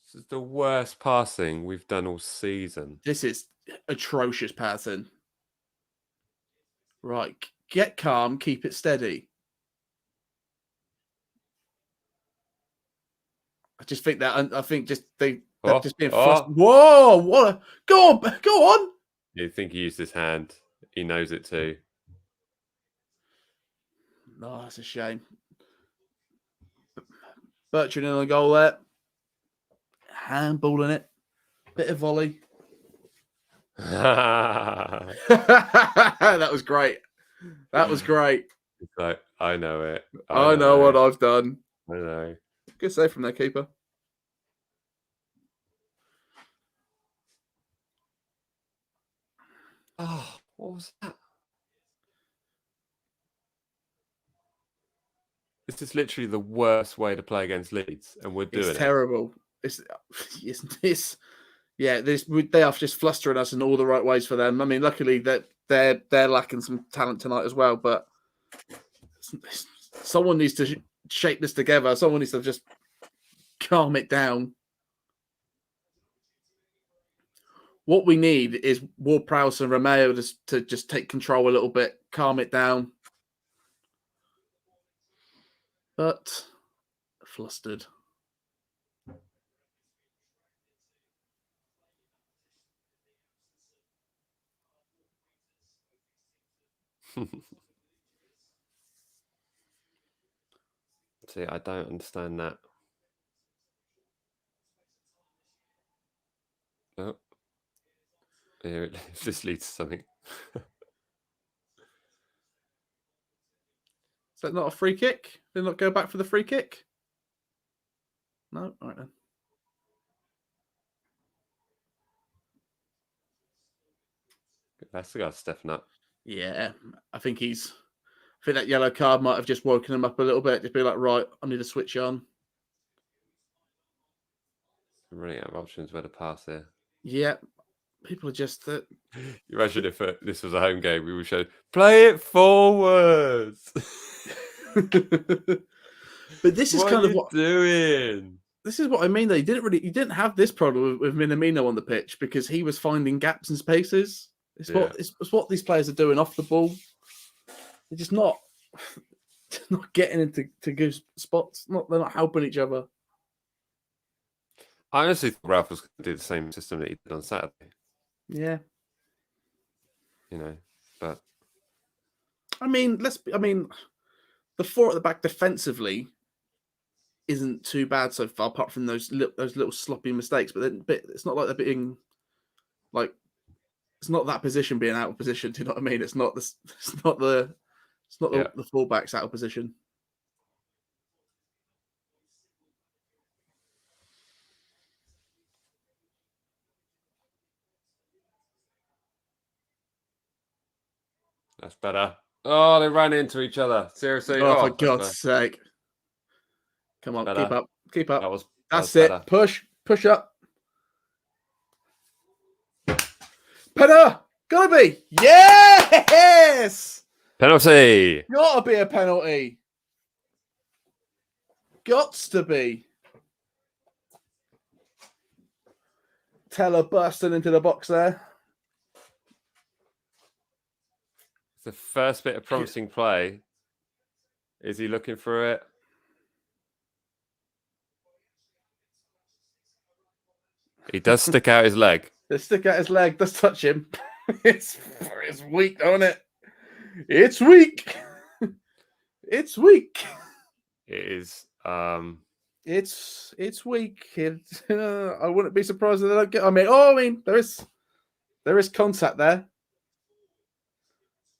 This is the worst passing we've done all season.
This is atrocious passing. Right, get calm, keep it steady. I just think that they've just been frustrated. Whoa! What? Go on!
You think he used his hand? He knows it too.
No, that's a shame. Bertrand in the goal there. Handball in it. Bit of volley. That was great. That was great.
It's like, I know it.
I know what I've done.
I know.
Good save from their keeper.
Oh, what was that? This is literally the worst way to play against Leeds, and we're doing it.
It's terrible. They are just flustering us in all the right ways for them. I mean, luckily that they're lacking some talent tonight as well. But someone needs to shape this together. Someone needs to just calm it down. What we need is Ward-Prowse and Romeu to just take control a little bit, calm it down. But flustered.
See, I don't understand that. Oh. Here, this leads to something.
Is that not a free kick? Did not go back for the free kick? No? All right then.
That's the guy stepping up.
Yeah, I think that yellow card might have just woken him up a little bit. Just be like, right, I need to switch on.
I'm running out of options where to pass here.
Yeah, people are just.
You imagine if this was a home game, we would show play it forwards.
But this is kind of what
doing.
This is what I mean. Though you didn't have this problem with Minamino on the pitch because he was finding gaps and spaces. It's what these players are doing off the ball. They're just not getting into good spots. They're not helping each other.
I honestly thought Ralph was going to do the same system that he did on Saturday.
Yeah,
but
I mean, the four at the back defensively isn't too bad so far, apart from those little sloppy mistakes. But it's not like they're being like it's not that position being out of position. Do you know what I mean? It's not the fullbacks out of position.
That's better. Oh, they ran into each other. Seriously.
Oh, for God's sake. Come on,
better.
keep up. That's
it.
Better. Push up. Penna! Gotta be! Yes!
Penalty!
Gotta be a penalty. Gots to be. Teller bursting into the box there.
The first bit of promising play. Is he looking for it? He does stick out his leg.
Does touch him. It's weak, don't it? It's weak. It's weak.
It is.
It's weak. I wouldn't be surprised if they don't get. I mean, there is contact there.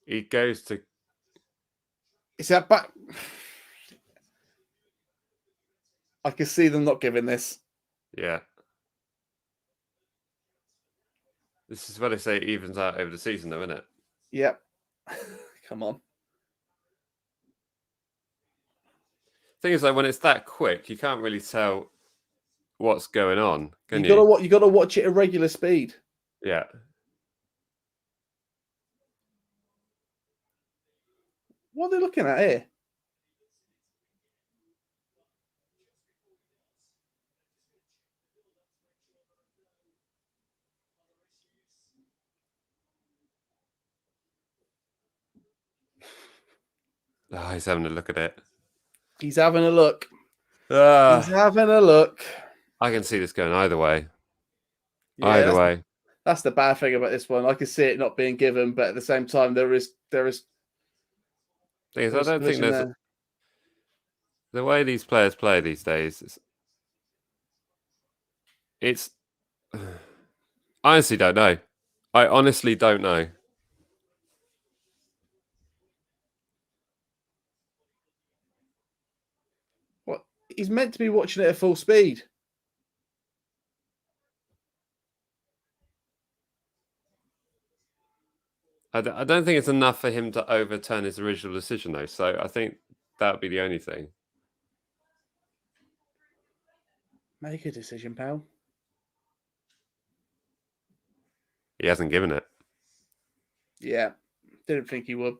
He goes to.
Is that back? I can see them not giving this.
Yeah. This is what they say it evens out over the season, though, isn't it?
Yep. Come on.
Thing is, though, when it's that quick, you can't really tell what's going on, can you?
You gotta watch it at regular speed.
Yeah.
What are they looking at here?
Oh, he's having a look at it.
He's having a look. He's having a look.
I can see this going either way.
Yeah,
either way.
That's the bad thing about this one. I can see it not being given, but at the same time, there is.
Thing is, I don't think there's the way these players play these days. It's. I honestly don't know. I honestly don't know.
What? He's meant to be watching it at full speed.
I don't think it's enough for him to overturn his original decision, though. So I think that would be the only thing.
Make a decision, pal.
He hasn't given it.
Yeah. Didn't think he would.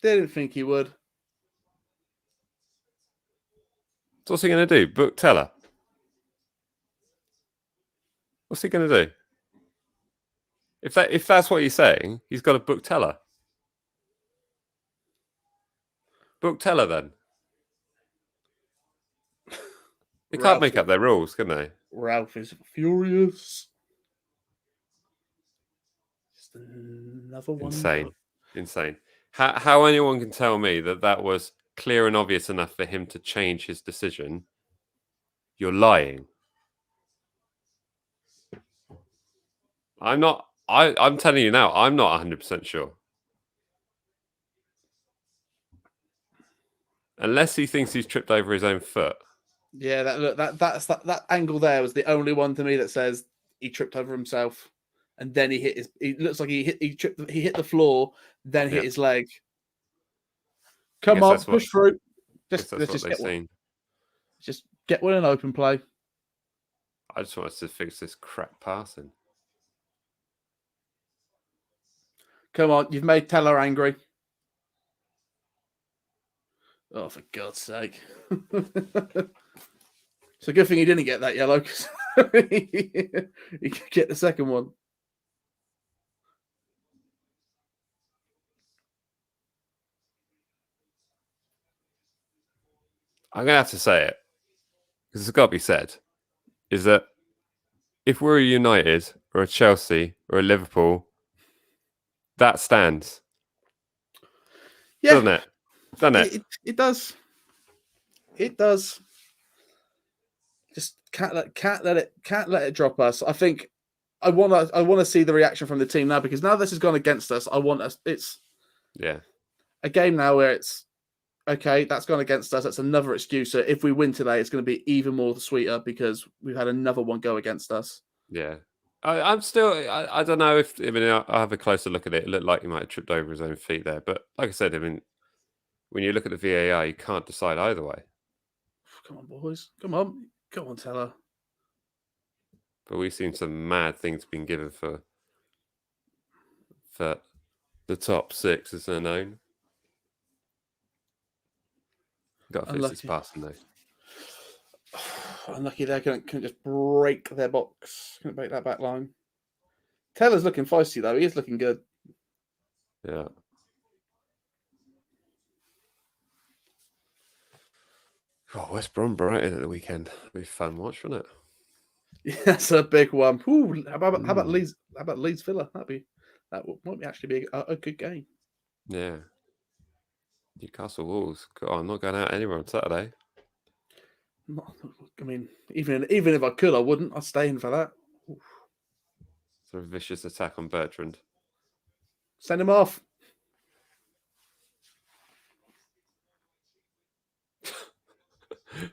Didn't think he would.
So what's he going to do? Book Teller? What's he going to do? If that's what he's saying, he's got to book Teller. Book Teller then. They can't make up their rules, can they?
Ralph is furious. Just another one.
Insane. How anyone can tell me that was clear and obvious enough for him to change his decision? You're lying. I'm not. I'm telling you now, I'm not 100% sure. Unless he thinks he's tripped over his own foot.
Yeah, that angle there was the only one to me that says he tripped over himself. and then he hit his. It looks like he hit the floor, then hit his leg. Come on, push through.
Just get one.
Just get one in open play.
I just wanted to fix this crap passing.
Come on, you've made Teller angry. Oh, for God's sake. It's a good thing he didn't get that yellow, because he could get the second one.
I'm going to have to say it, because it's got to be said, is that if we're a United or a Chelsea or a Liverpool, that stands.
Yeah.
Doesn't it? Doesn't it?
It does. It does. Just can't let it drop us. I think I want to see the reaction from the team now, because now this has gone against us. I want us. It's a game now where it's okay. That's gone against us. That's another excuse. So if we win today, it's going to be even more sweeter because we've had another one go against us.
Yeah. I'm still. I don't know if. I mean, I'll have a closer look at it. It looked like he might have tripped over his own feet there, but like I said, I mean, when you look at the VAR, you can't decide either way.
Come on, boys. Come on, Teller.
But we've seen some mad things being given for the top six, as they're known. Got to fix this passing though.
Unlucky they can just break their box. Couldn't break that back line. Teller's looking feisty though. He is looking good.
Yeah. Oh, West Brom Brighton at the weekend. It'll be fun watch, won't it?
Yeah, that's a big one. Ooh, how about Leeds? How about Leeds Villa? That might actually be a good game.
Yeah. Newcastle Wolves. God, I'm not going out anywhere on Saturday.
I mean, even if I could, I wouldn't. I'd stay in for that. Oof.
Sort of vicious attack on Bertrand.
Send him off.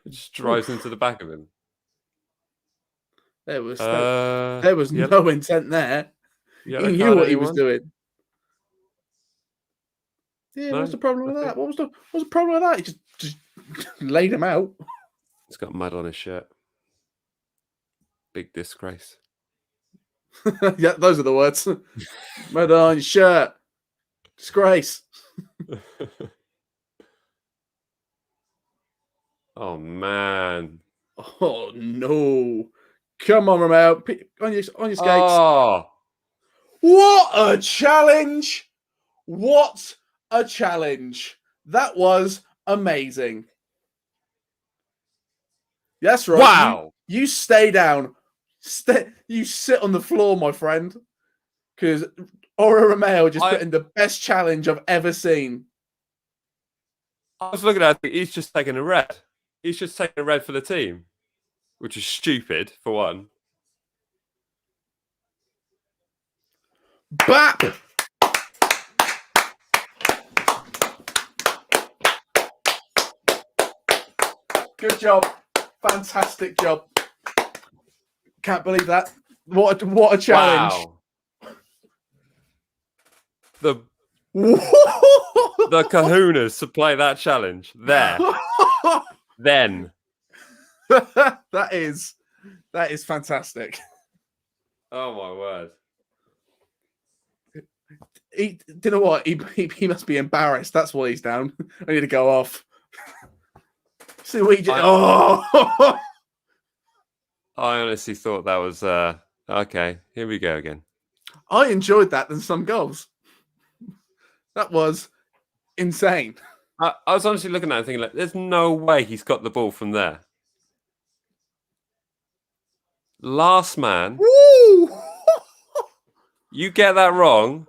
It just drives into the back of him.
There was no intent there. He knew what he was doing. Yeah, no, what's the problem with that? What was the problem with that? He just laid him out.
He's got mud on his shirt. Big disgrace.
Yeah, those are the words. Mud on your shirt. Disgrace.
Oh man.
Oh no. Come on, Romeu. On your skates.
Oh.
What a challenge. What a challenge. That was amazing. That's right.
Wow.
You stay down. You sit on the floor, my friend. Because Romeu just put in the best challenge I've ever seen.
I was looking at it. He's just taking a red. He's just taking a red for the team, which is stupid, for one.
Bap! Good job. Fantastic job. Can't believe that. What a challenge.
Wow. The kahunas to play that challenge there. Then.
That is fantastic.
Oh my word.
Do you know what? He must be embarrassed. That's why he's down. I need to go off. See what he did. I
honestly thought that was okay. Here we go again.
I enjoyed that than some goals. That was insane.
I was honestly looking at it thinking, like, there's no way he's got the ball from there. Last man.
Woo!
You get that wrong.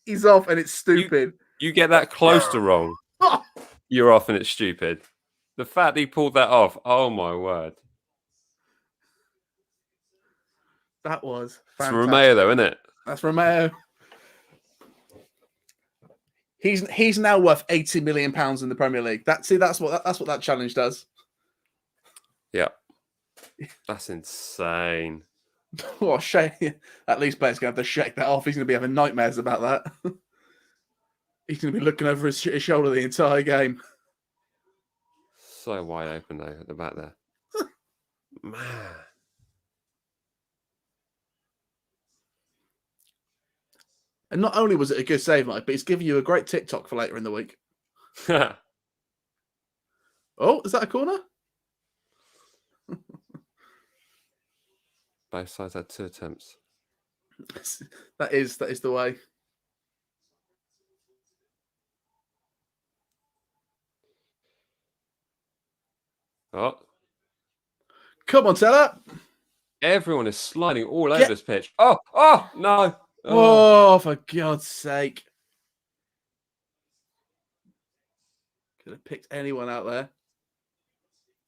He's off and it's stupid.
You get that close to wrong. You're off and it's stupid. The fact that he pulled that off, oh my word.
That was
fantastic. It's Romeu though, isn't it?
That's Romeu. He's now worth £80 million in the Premier League. That's what that challenge does.
Yeah. That's insane.
Oh, shake. At least Blair's going to have to shake that off. He's going to be having nightmares about that. He's going to be looking over his shoulder the entire game.
So wide open, though, at the back there. Man.
And not only was it a good save, Mike, but it's giving you a great TikTok for later in the week. Oh, is that a corner?
Both sides had 2 attempts.
That is the way.
Oh.
Come on, Teller.
Everyone is sliding all over this pitch. Oh, no.
Oh, for God's sake. Could have picked anyone out there.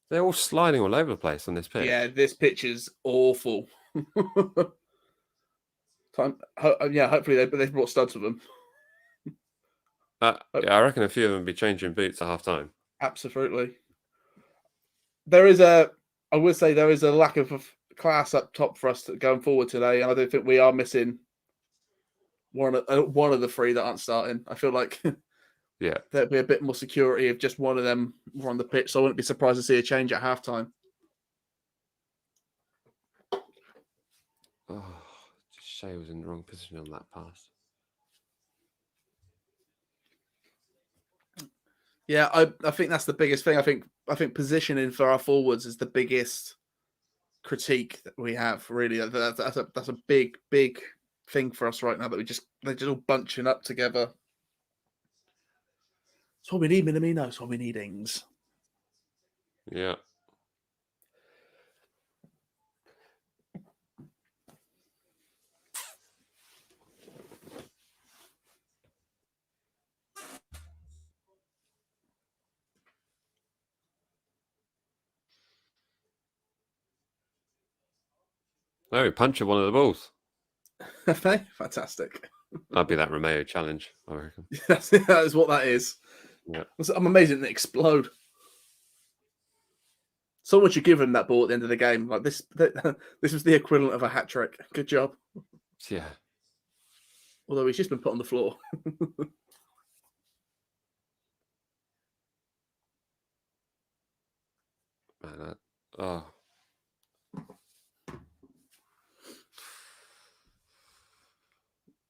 They're all sliding all over the place on this pitch.
Yeah, this pitch is awful. Hopefully they brought studs with them.
Yeah, I reckon a few of them will be changing boots at half time.
Absolutely. I would say there is a lack of class up top for us going forward today, and I don't think we are missing one of the 3 that aren't starting. I feel like there'd be a bit more security if just one of them were on the pitch, so I wouldn't be surprised to see a change at halftime.
Oh, Shea was in the wrong position on that pass.
Yeah, I think that's the biggest thing. I think positioning for our forwards is the biggest critique that we have. Really, that's a big thing for us right now. That they're just all bunching up together. That's what we need, Minamino. That's what we need, Ings.
Yeah. Oh, punch at one of the balls.
Fantastic.
That'd be that Romeu challenge, I reckon.
That is what that is.
Yeah.
I'm amazed it didn't explode. Someone should give him that ball at the end of the game. Like this was the equivalent of a hat trick. Good job.
Yeah.
Although he's just been put on the floor.
Man,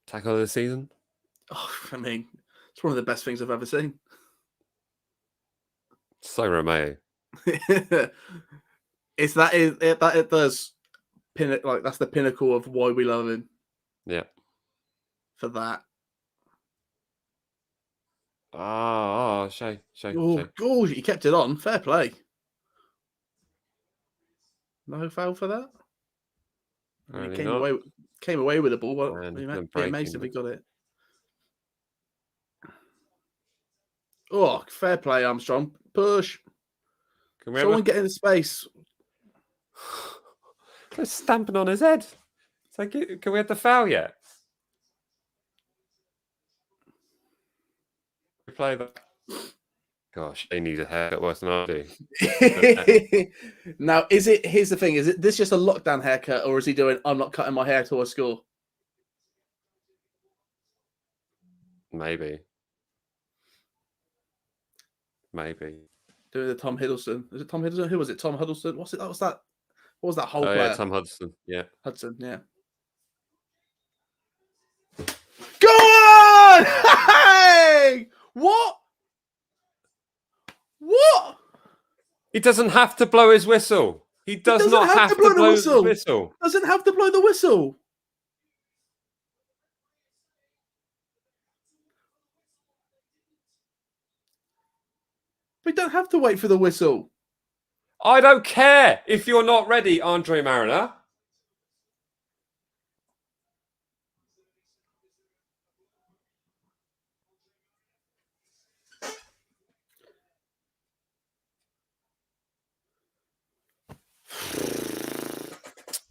tackle of the season?
Oh, I mean, it's one of the best things I've ever seen.
So Romeu.
It does pin it, like that's the pinnacle of why we love him.
Yeah.
For that.
Shea.
Oh, gosh, he kept it on. Fair play. No foul for that. He came away with the ball. Well, it'd be amazing if he got it. Oh, fair play, Armstrong. Push. Someone get in the space.
They're stamping on his head. It's like, can we have the foul yet? Play that. Gosh, they need a haircut worse than I do.
Now, here's the thing, is this just a lockdown haircut, or is he doing, I'm not cutting my hair till I score?
Maybe.
Doing the Tom Hiddleston. Is it Tom Hiddleston? Who was it? Tom Huddleston? What was that whole player?
Yeah, Tom Hudson. Yeah.
Hudson, yeah. Go on! Hey! What?
He doesn't have to blow his whistle. He does not have to blow the whistle.
Doesn't have to blow the whistle. We don't have to wait for the whistle.
I don't care if you're not ready, Andre Mariner.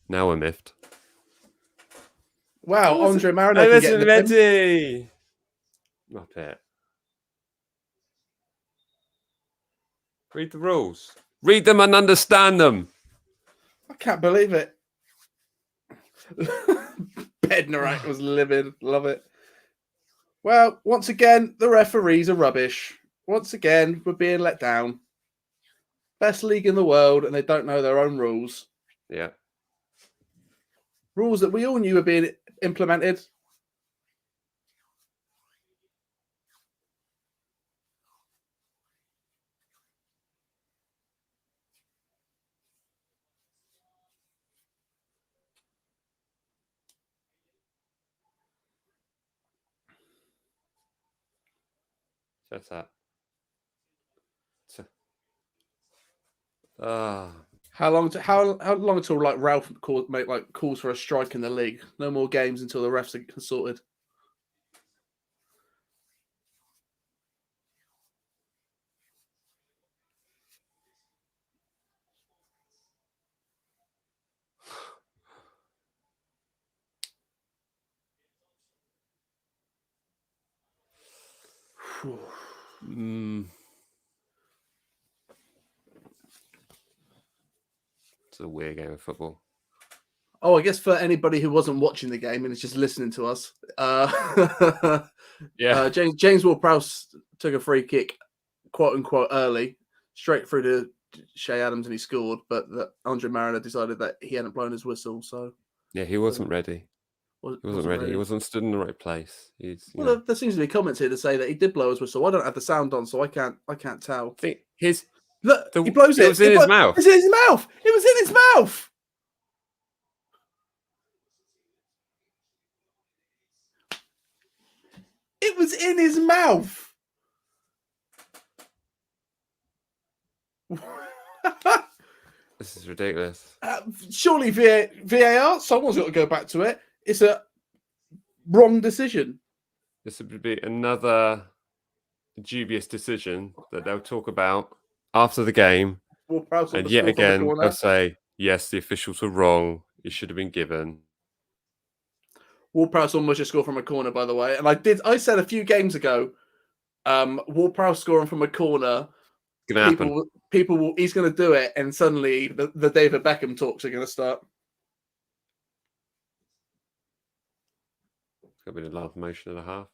Now we're miffed.
Wow, Andre Mariner
I
can get
wasn't ready. Not it. Read the rules. Read them and understand them.
I can't believe it. Bednarek was livid. Love it. Well, once again, the referees are rubbish. Once again, we're being let down. Best league in the world, and they don't know their own rules.
Yeah.
Rules that we all knew were being implemented.
Just that. Ah.
How long until like Ralph calls for a strike in the league? No more games until the refs are sorted.
It's a weird game of football.
Oh, I guess for anybody who wasn't watching the game and is just listening to us, James Ward-Prowse took a free kick, quote unquote, early, straight through to Shea Adams, and he scored. But Andre Mariner decided that he hadn't blown his whistle, so
yeah, he wasn't ready. He wasn't ready. He wasn't stood in the right place.
There seems to be comments here to say that he did blow his whistle. I don't have the sound on, so I can't tell. Look, he blows it.
It was in his mouth.
It's in his mouth. It was in his mouth. It was in his mouth.
This is ridiculous.
Surely VAR, someone's got to go back to it. It's a wrong decision.
This would be another dubious decision that they'll talk about after the game. And yet again, they'll say, yes, the officials were wrong. It should have been given.
Ward-Prowse almost just scored from a corner, by the way. And I said a few games ago, Ward-Prowse scoring from a corner, people will, he's going to do it, and suddenly the David Beckham talks are going to start.
It's going to be the last motion and a half.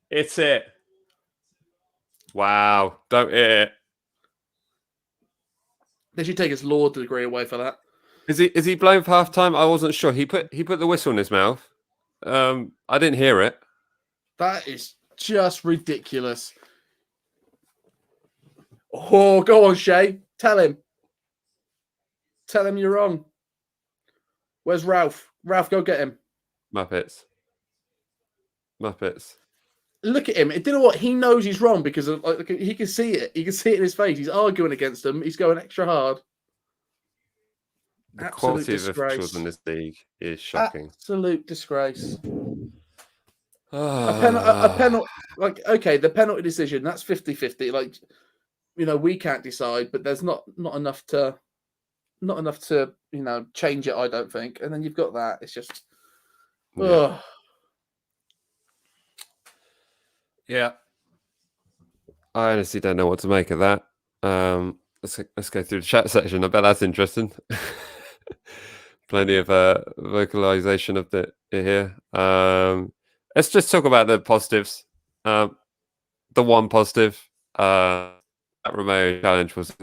It's it. Wow. Don't hit it.
They should take his law degree away for that.
Is he blown for half time? I wasn't sure. He put the whistle in his mouth. I didn't hear it.
That is just ridiculous. Oh, go on, Shay. Tell him. Tell him you're wrong. Where's Ralph? Ralph, go get him.
Muppets.
Look at him. Do you know what? He knows he's wrong because he can see it. He can see it in his face. He's arguing against them. He's going extra hard.
The quality of officials in this league is shocking.
Absolute disgrace. A penalty, okay, the penalty decision, that's 50-50. Like, we can't decide, but there's not enough to change it, I don't think. And then you've got that. It's just
Yeah. I honestly don't know what to make of that. Let's go through the chat section. I bet that's interesting. Plenty of vocalization of it here. Let's just talk about the positives. The one positive, that Romeu challenge was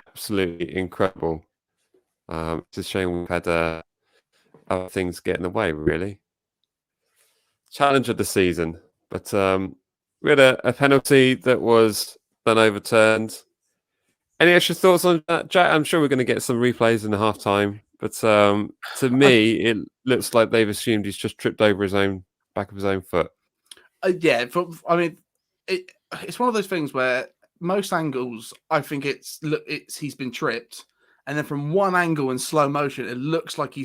absolutely incredible. It's a shame we've had other things get in the way, really. Challenge of the season. But we had a penalty that was then overturned. Any extra thoughts on that, Jack? I'm sure we're going to get some replays in the half-time. But to me, it looks like they've assumed he's just tripped over his own back of his own foot.
Yeah, it's one of those things where most angles, I think he's been tripped, and then from one angle in slow motion, it looks like he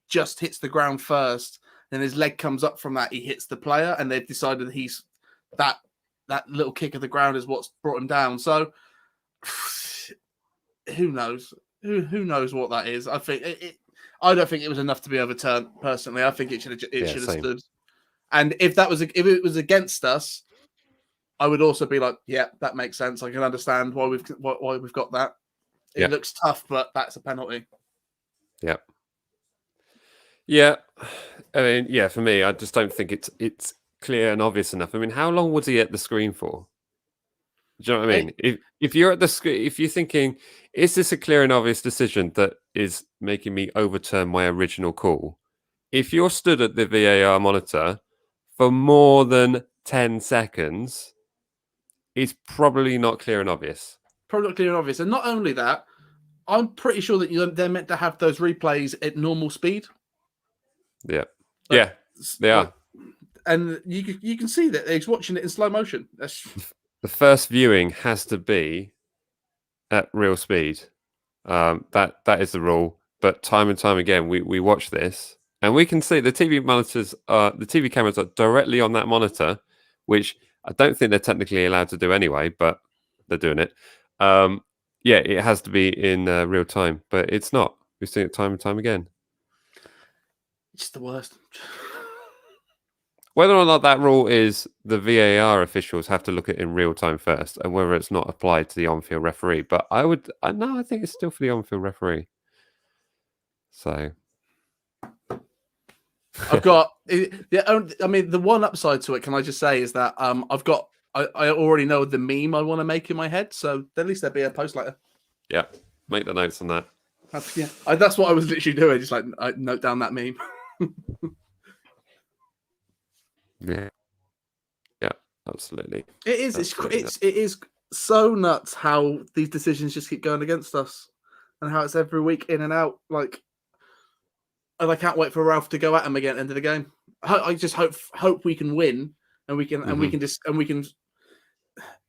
just hits the ground first, then his leg comes up from that, he hits the player, and they've decided that little kick of the ground is what's brought him down. So who knows? Who knows what that is? I don't think it was enough to be overturned. Personally, I think it should have stood. And if it was against us, I would also be like, yeah, that makes sense. I can understand why we've got that. It looks tough, but that's a penalty.
Yeah. Yeah, I mean, yeah, for me, I just don't think it's clear and obvious enough. I mean, how long was he at the screen for? Do you know what I mean? If you're at the screen, if you're thinking, is this a clear and obvious decision that is making me overturn my original call? If you're stood at the VAR monitor for more than 10 seconds, it's probably not clear and obvious.
Probably not clear and obvious. And not only that, I'm pretty sure that they're meant to have those replays at normal speed.
Yeah.
Like,
Yeah, they are.
like, and you can see that he's watching it in slow motion.
The first viewing has to be at real speed. That is the rule. But time and time again, we watch this and we can see the TV monitors the TV cameras are directly on that monitor, which I don't think they're technically allowed to do anyway, but they're doing it. Yeah, it has to be in real time, but it's not. We've seen it time and time again.
It's the worst.
Whether or not that rule is the VAR officials have to look at it in real time first, and whether it's not applied to the on-field referee. But I think it's still for the on-field referee. So
I've got the one upside to it. Can I just say is that I already know the meme I want to make in my head, so at least there'll be a post later.
Yeah, make the notes on that.
That's what I was literally doing. Just like I note down that meme.
Yeah, absolutely.
It is. It is so nuts how these decisions just keep going against us, and how it's every week in and out. Like, and I can't wait for Ralph to go at him again at the end of the game. I just hope we can win, and we can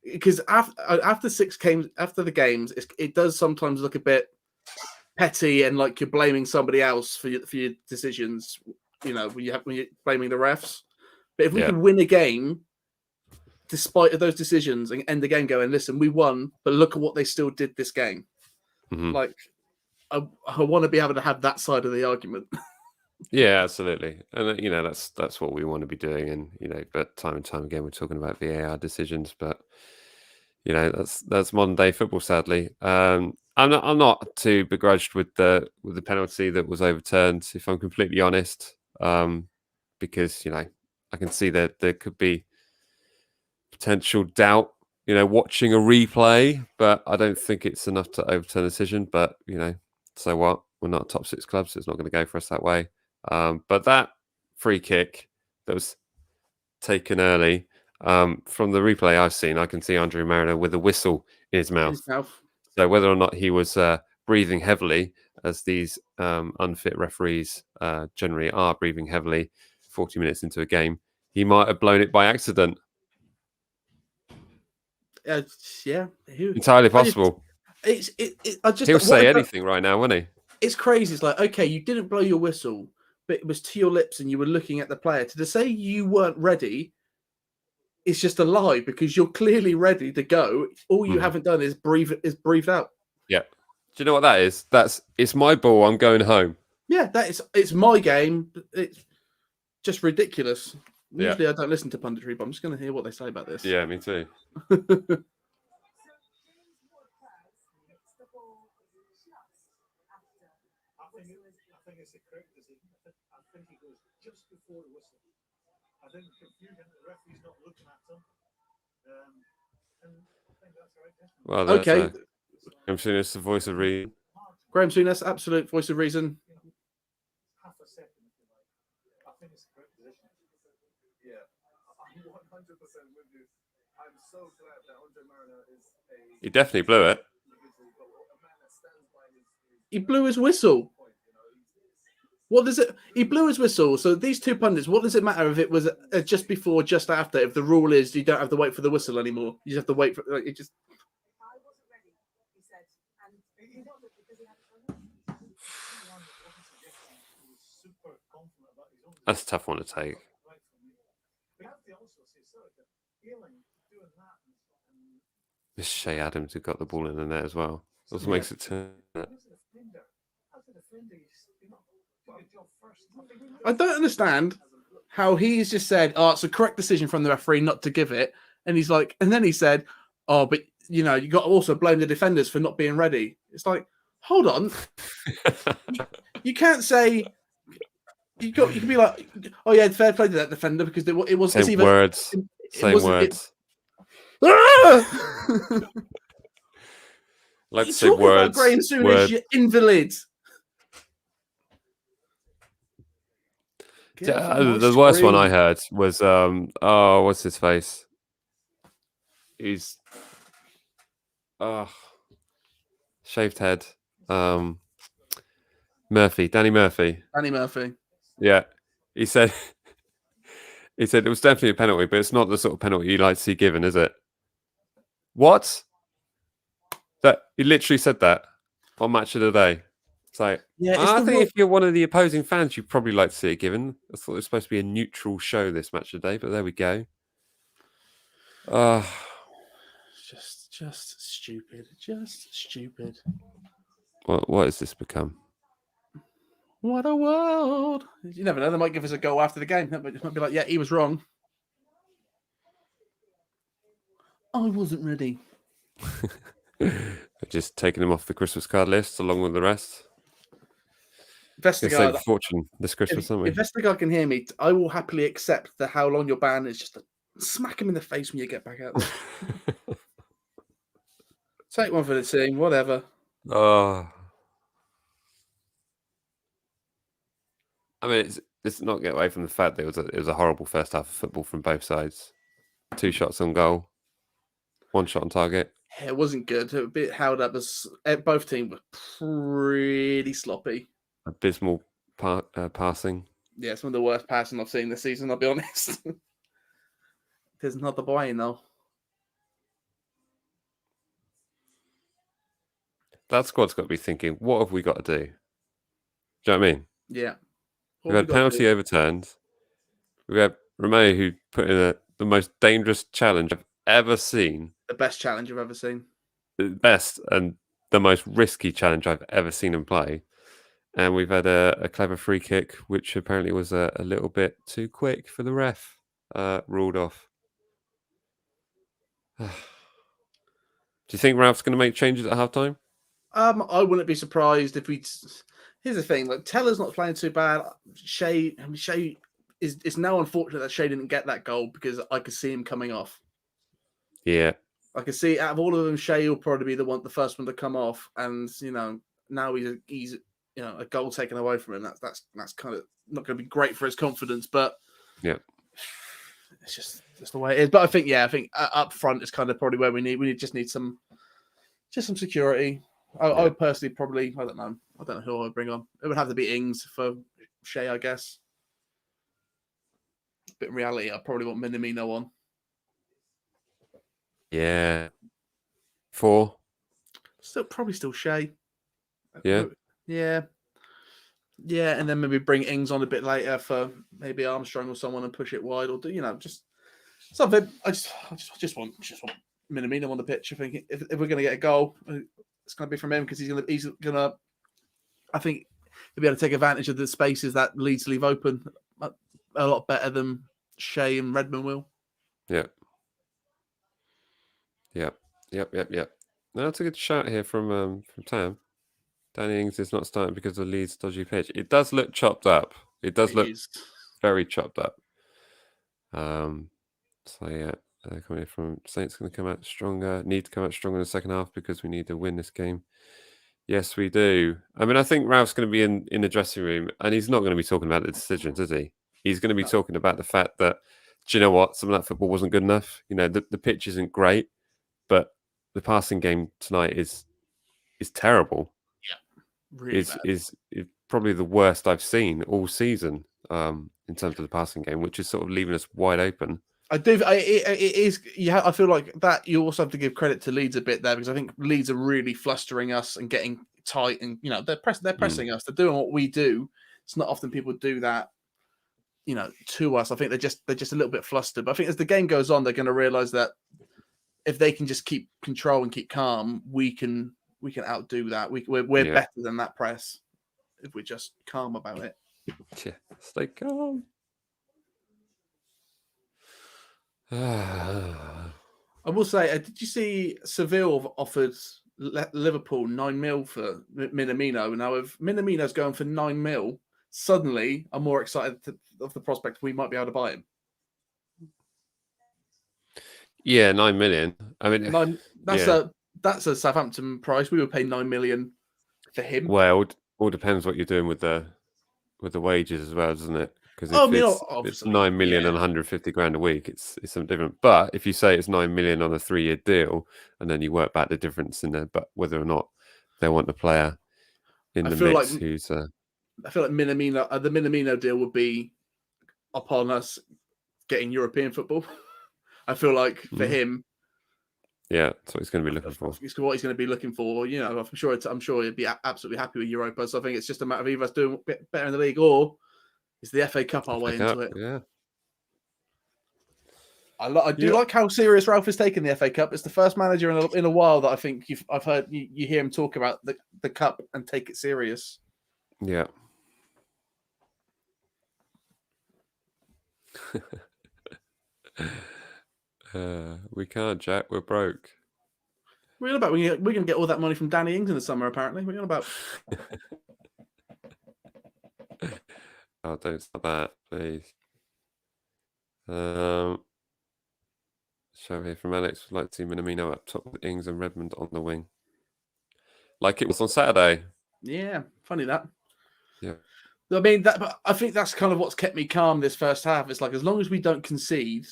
because after 6 games after the games, it does sometimes look a bit petty and like you're blaming somebody else for your decisions. You know, when you're blaming the refs. But if we can win a game despite of those decisions and end the game going, listen, we won, but look at what they still did this game.
Mm-hmm.
Like, I want to be able to have that side of the argument.
Yeah, absolutely, and that's what we want to be doing. And but time and time again, we're talking about VAR decisions, but that's modern day football. Sadly, I'm not too begrudged with the penalty that was overturned. If I'm completely honest, because I can see that there could be potential doubt, watching a replay, but I don't think it's enough to overturn a decision. But, so what? We're not a top 6 club, so it's not going to go for us that way. But that free kick that was taken early, from the replay I've seen, I can see Andre Mariner with a whistle in his mouth. So whether or not he was breathing heavily, as these unfit referees generally are breathing heavily 40 minutes into a game, he might have blown it by accident.
Yeah,
entirely possible.
He'll
say anything right now, won't he?
It's crazy. It's like, okay, you didn't blow your whistle, but it was to your lips and you were looking at the player. To say you weren't ready, it's just a lie because you're clearly ready to go. All you haven't done is breathe out. Yeah.
Do you know what that is? It's my ball. I'm going home.
Yeah, it's my game. It's just ridiculous. Usually I don't listen to punditry, but I'm just going to hear what they say about this.
Yeah, me too.
I think it's the correct decision. I think he goes just before the whistle. I think the confusion, the referee's not looking at him. And I think that's the right decision.
Well, okay. Graham Souness, the voice of reason.
Graham Souness, absolute voice of reason.
Half a second, if you like. I think it's the correct decision. Yeah, I'm 100% with you. I'm so glad that Andre Mariner is
He definitely blew it.
He blew his whistle. What does it? He blew his whistle. So these two pundits, what does it matter if it was just before, just after? If the rule is you don't have to wait for the whistle anymore, you just have to wait for it. Just.
I wasn't ready, he said, and he wasn't because he had a phone.
That's a tough one to take. It's Shea Adams who got the ball in the net as well. Also makes it turn.
I don't understand how he's just said, "Oh, it's a correct decision from the referee not to give it," and he's like, and then he said, "Oh, but you got to also blame the defenders for not being ready." It's like, hold on, you can't say You can be like, oh yeah, fair play to that defender because it was
Same words. Same words.
Ah!
Like
You
to say
talking about
words.
Graham Souness,
Word.
you invalid. Get off of my
The worst one I
screen.
heard was what's his face? He's shaved head. Murphy, Danny Murphy.
Danny Murphy.
Yeah. He said it was definitely a penalty, but it's not the sort of penalty you like to see given, is it? What? That he literally said that on Match of the Day. It's like,
Yeah,
I think if you're one of the opposing fans, you'd probably like to see it given. I thought it was supposed to be a neutral show, this Match of the Day, but there we go.
Just stupid. Just stupid.
What has this become?
What a world. You never know. They might give us a goal after the game. They might be like, yeah, he was wrong. I wasn't ready.
Just taking him off the Christmas card list along with the rest. Gonna save a
Vestergaard,
fortune this Christmas, aren't we?
if Vestergaard can hear me, I will happily accept the how long your ban is. Just to smack him in the face when you get back out there. Take one for the team, whatever.
I mean, it's not get away from the fact that it was a horrible first half of football from both sides. 2 shots on goal, 1 shot on target.
Yeah, it wasn't good. A bit held up. As both teams were pretty sloppy.
Abysmal passing.
Yeah, it's one of the worst passing I've seen this season. I'll be honest. There's not the boy, though.
That squad's got to be thinking, what have we got to do? Do you know what I mean?
Yeah.
We've had penalty overturned. We've had Romeu who put in the most dangerous challenge I've ever seen.
The best challenge I've ever seen.
The best and the most risky challenge I've ever seen him play. And we've had a clever free kick, which apparently was a little bit too quick for the ref. Ruled off. Do you think Ralph's going to make changes at halftime?
I wouldn't be surprised if we. Here's the thing: like Teller's not playing too bad. Shea is. It's now unfortunate that Shea didn't get that goal because I could see him coming off.
Yeah,
I could see out of all of them, Shea will probably be the first one to come off, and now he's a goal taken away from him. That's kind of not going to be great for his confidence, but
yeah,
it's just the way it is. But I think up front is kind of probably where we need some security. I would personally probably I don't know who I would bring on. It would have to be Ings for Shea, I guess. But in reality, I probably want Minamino on.
yeah. 4.
Still Shea.
Yeah.
Yeah. Yeah, and then maybe bring Ings on a bit later for maybe Armstrong or someone and push it wide, or do just something. I just want Minamino on the pitch. I think if we're going to get a goal, it's going to be from him because he's going to. I think he'll be able to take advantage of the spaces that Leeds leave open a lot better than Shea and Redmond will.
Yeah. Yep. No, that's a good shout here from Tam. Danny Ings is not starting because of Leeds' dodgy pitch. It does look chopped up. It does look very chopped up. So yeah, coming from Saints going to come out stronger. Need to come out stronger in the second half because we need to win this game. Yes, we do. I mean, I think Ralph's going to be in the dressing room, and he's not going to be talking about the decisions, is he? He's going to be talking about the fact that, do you know what? Some of that football wasn't good enough. The pitch isn't great, but the passing game tonight is terrible.
Really
is probably the worst I've seen all season in terms of the passing game, which is sort of leaving us wide open.
I do. It is. Yeah, I feel like that. You also have to give credit to Leeds a bit there because I think Leeds are really flustering us and getting tight, and they're pressing us. They're doing what we do. It's not often people do that, to us. I think they're just a little bit flustered. But I think as the game goes on, they're going to realize that if they can just keep control and keep calm, we can outdo that. We're better than that press if we're just calm about it.
Yeah, stay calm.
I will say, did you see Seville have offered Liverpool $9 million for Minamino? Now, if Minamino's going for $9 million, suddenly I'm more excited of the prospect we might be able to buy him.
Yeah, 9 million. I mean,
That's
yeah.
a Southampton price. We would pay 9 million for him.
Well, all depends what you're doing with the wages as well, doesn't it? Because
Oh,
if
I mean,
it's
obviously,
9 million
yeah.
and 150 grand a week, it's something different. But if you say it's 9 million on a 3-year deal, and then you work back the difference in there, but whether or not they want the player in
I
the
feel
mix
like
who's
I feel like Minamino, the Minamino deal would be upon us getting European football. I feel like for him,
yeah, that's what he's going to be looking for.
it's what he's going to be looking for. You know, I'm sure he'd be absolutely happy with Europa. So I think it's just a matter of either us doing a bit better in the league or is the FA Cup our way into it.
Yeah.
I do like how serious Ralph is taking the FA Cup. It's the first manager in a while that I think I've heard you hear him talk about the cup and take it serious.
Yeah. We can't, Jack. We're broke.
We're about we're going to get all that money from Danny Ings in the summer. Apparently, we're on about.
Oh, don't stop that, please. Show here from Alex. Would like to see Minamino up top with Ings and Redmond on the wing, like it was on Saturday.
Yeah, funny that.
Yeah.
I mean, I think that's kind of what's kept me calm this first half. It's like as long as we don't concede,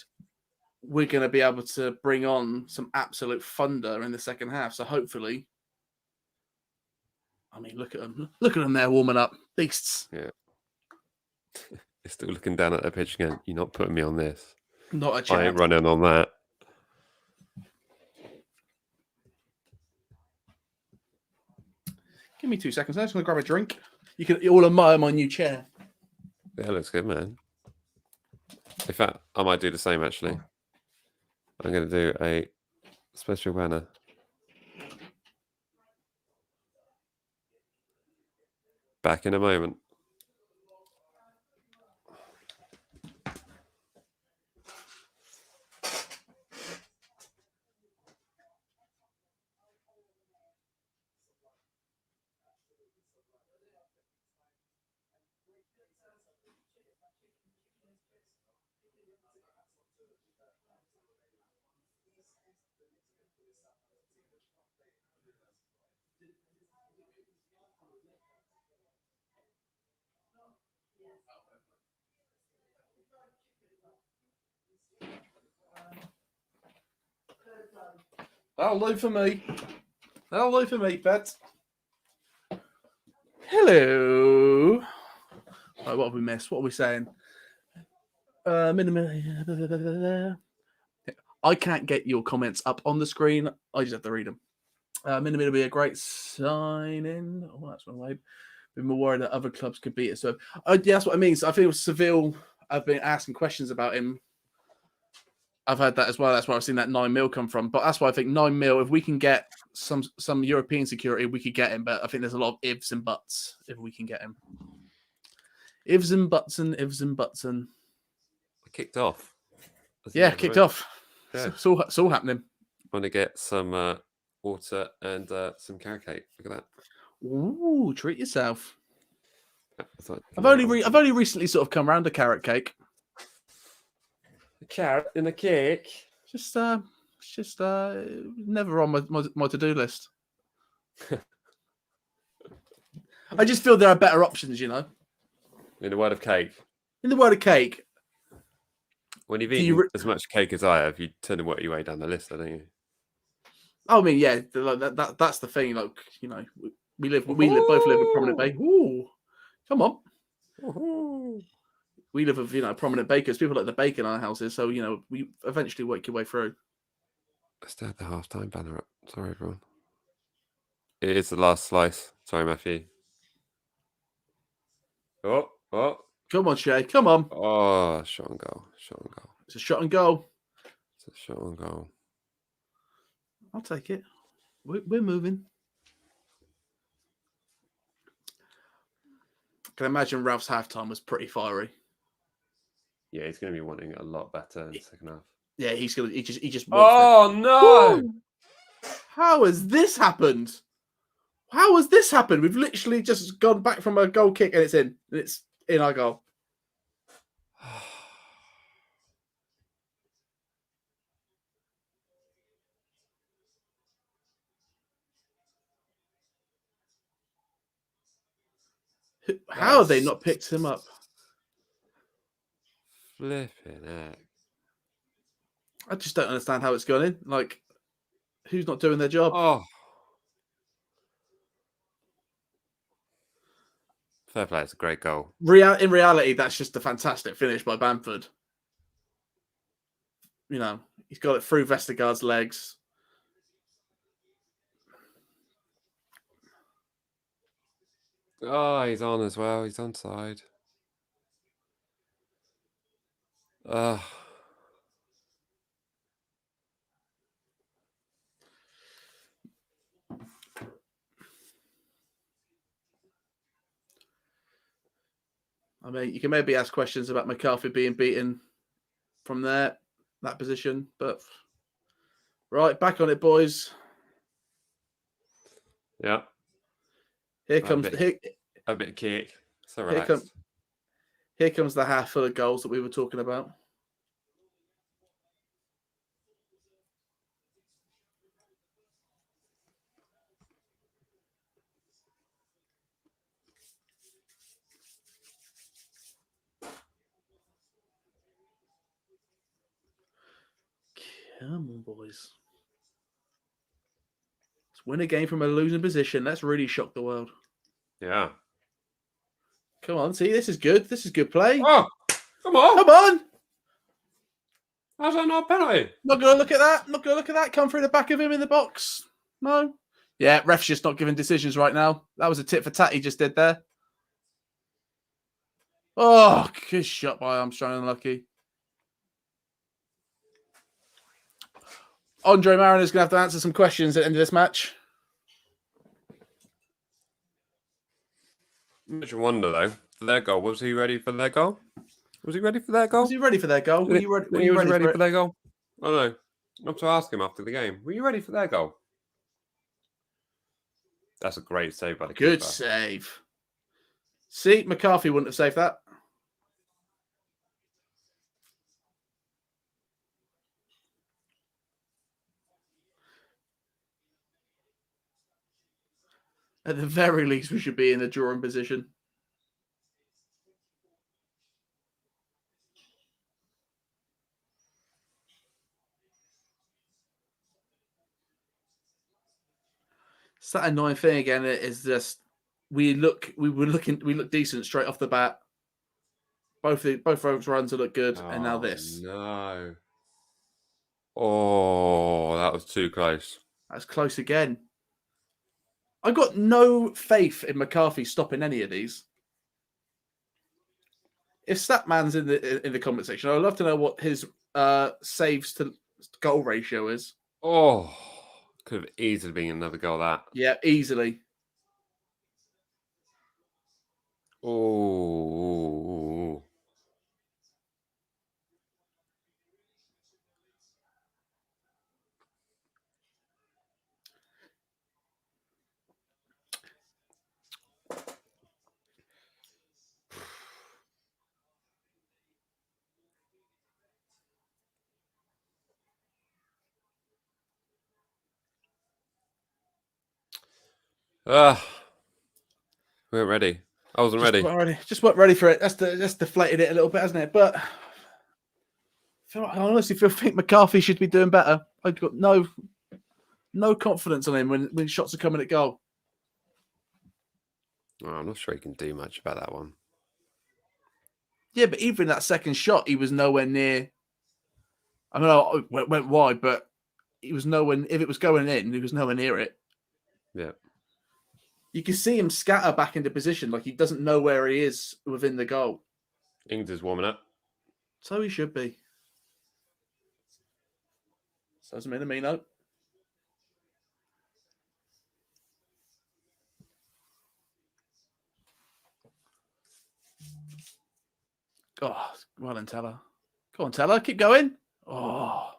we're going to be able to bring on some absolute thunder in the second half. So hopefully, I mean, look at them. Look at them there warming up. Beasts.
Yeah. You're still looking down at the pitch again. You're not putting me on this.
Not a chance.
I ain't running on that.
Give me 2 seconds. I'm just going to grab a drink. You can all admire my new chair.
Yeah, looks good, man. In fact, I might do the same, actually. I'm going to do a special banner. Back in a moment.
That'll do for me. That'll do for me, Pet. Hello. Right, what have we missed? What are we saying? I can't get your comments up on the screen. I just have to read them. Minimum will be a great signing. Oh, that's one way. Been more worried that other clubs could beat it. So, yeah, that's what I mean. So I think with Seville, I've been asking questions about him. I've heard that as well. That's where I've seen that 9 mil come from. But that's why I think 9 mil, if we can get some European security, we could get him. But I think there's a lot of ifs and buts if we can get him. Ifs and buts and ifs and buts and.
Kicked off.
Yeah, kicked off.
Yeah.
It's all happening.
I'm going to get some water and some carrot cake. Look at that.
Ooh, treat yourself.
I've
only recently sort of come around to carrot cake.
A carrot in a cake.
Just never on my to-do list. I just feel there are better options, you know.
In the world of cake.
In the world of cake.
When you've eaten as much cake as I have, you tend to work your way down the list, don't you?
I mean, yeah, that's the thing. Like, you know, we both live with prominent bakers. Ooh, come on.
Ooh.
We live with, you know, prominent bakers. People like the bake in our houses, so you know, we eventually work your way through.
I still had the half-time banner up. Sorry, everyone. It is the last slice. Sorry, Matthew. Oh.
Come on, Shay. Come on.
Oh, shot and goal.
It's a shot and goal.
It's a shot and goal.
I'll take it. We're moving. I can imagine Ralph's halftime was pretty fiery.
Yeah, he's going to be wanting a lot better in the second half.
Yeah, he just.
Oh no!
Woo! How has this happened? We've literally just gone back from a goal kick and it's in. in our goal. How have they not picked him up?
Flipping heck.
I just don't understand how it's going in. Like, who's not doing their job?
Oh. Fair play, it's a great goal.
In reality, that's just a fantastic finish by Bamford. You know, he's got it through Vestergaard's legs.
Oh, he's on as well. He's onside.
I mean, you can maybe ask questions about McCarthy being beaten from that position, but right, back on it, boys.
Yeah.
Here comes
a bit of kick. So relaxed.
Here comes the half full of goals that we were talking about. Come on, boys. Let's win a game from a losing position. Let's really shock the world.
Yeah.
Come on, see, this is good. This is good play.
Oh, come on.
Come on.
How's that not a penalty?
Not going to look at that. Not going to look at that. Come through the back of him in the box. No. Yeah, ref's just not giving decisions right now. That was a tit for tat he just did there. Oh, good shot by Armstrong, unlucky. Andre Mariner's going to have to answer some questions at the end of this match.
Makes you wonder, though, for their goal. Was he ready for their goal? Was he ready for their goal?
Was he ready for their goal? Were you ready,
for their goal? I don't know. I have to ask him after the game. Were you ready for their goal? That's a great save by the keeper.
Good save. See, McCarthy wouldn't have saved that. At the very least, we should be in a drawing position. It's that annoying thing again. It is just we look decent straight off the bat. Both those runs look good, and now this.
No. Oh, that was too close.
That's close again. I've got no faith in McCarthy stopping any of these. If Statman's in the comment section, I'd love to know what his saves to goal ratio is.
Oh, could have easily been another goal, that.
Yeah, easily.
Oh. We weren't ready. I wasn't ready.
Just weren't ready for it. That's deflated it a little bit, hasn't it? But I honestly think McCarthy should be doing better. I've got no confidence on him when shots are coming at goal.
Oh, I'm not sure he can do much about that one.
Yeah, but even that second shot, he was nowhere near. I don't know, it went wide, but he was nowhere. If it was going in, he was nowhere near it.
Yeah.
You can see him scatter back into position, like he doesn't know where he is within the goal.
Ings is warming up.
So he should be. Says Minamino. Oh, well done, Teller. Go on, Teller. Keep going. Oh.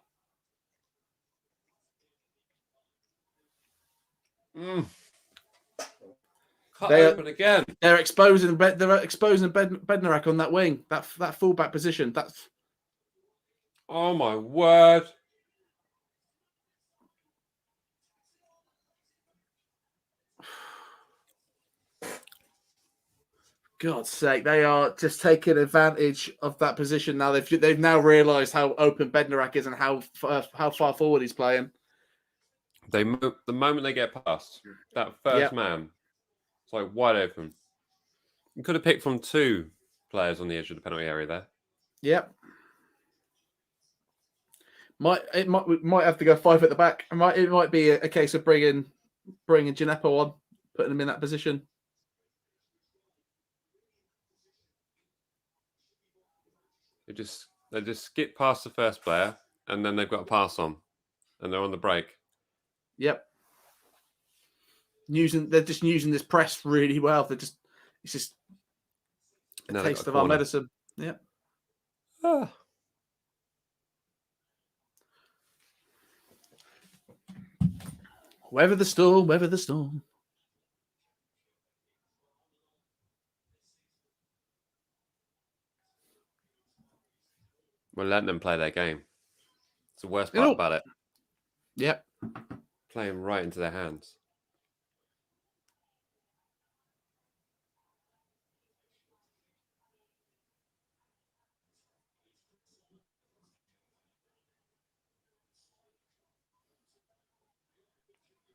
Cut
They are-
open again.
They're exposing Bednarek on that wing, that fullback position. That's
Oh my word.
God's sake. They are just taking advantage of that position now. They've now realised how open Bednarek is and how far forward he's playing.
The moment they get past that first man, it's like wide open. You could have picked from 2 players on the edge of the penalty area there.
Yep. We might have to go 5 at the back. It might be a case of bringing Gineppo on, putting him in that position.
They just skip past the first player, and then they've got a pass on, and they're on the break.
Yep. They're just using this press really well. It's just a
Now they've
taste
got a
of our
corner.
medicine. Yep.
Ah.
Weather the storm, weather the storm.
We're letting them play their game. It's the worst part about it.
Yep.
Playing right into their hands.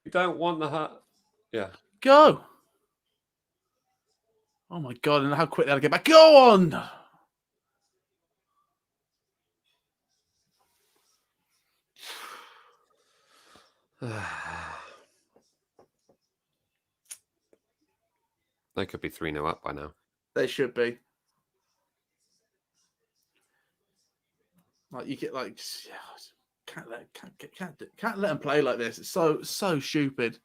You don't want the hut. Yeah.
Go. Oh my God, and how quick they'll get back. Go on.
They could be 3-0 up by now.
They should be. Like you get can't let them play like this. It's so stupid.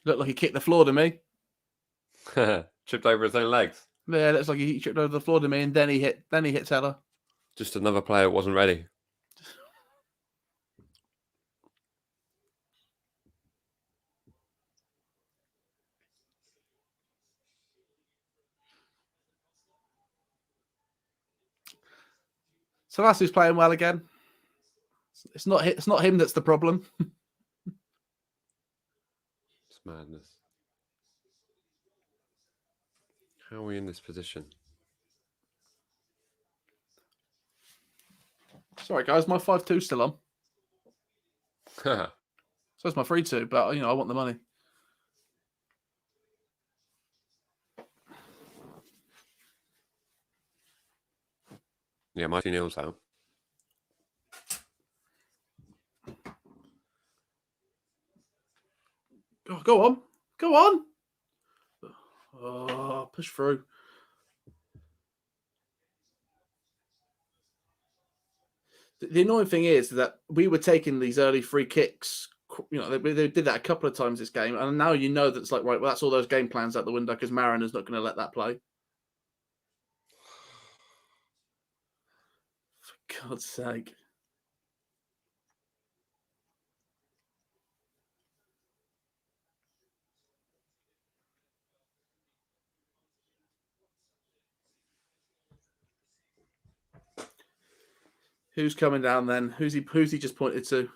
Looked like he kicked the floor to me.
Tripped over his own legs.
Yeah, looks like he tripped over the floor to me, and then he hit Teller.
Just another player wasn't ready.
So that's who's playing well again. It's not him that's the problem.
It's madness. How are we in this position?
Sorry, guys, my 5-2 still on. So it's my 3-2, but I want the money.
Yeah, my 2-0's out.
Oh, go on. Go on. Oh, push through. The annoying thing is that we were taking these early free kicks. They did that a couple of times this game, and now you know that it's like, right, well, that's all those game plans out the window because Marina's not going to let that play. For God's sake. Who's coming down then? Who's he just pointed to?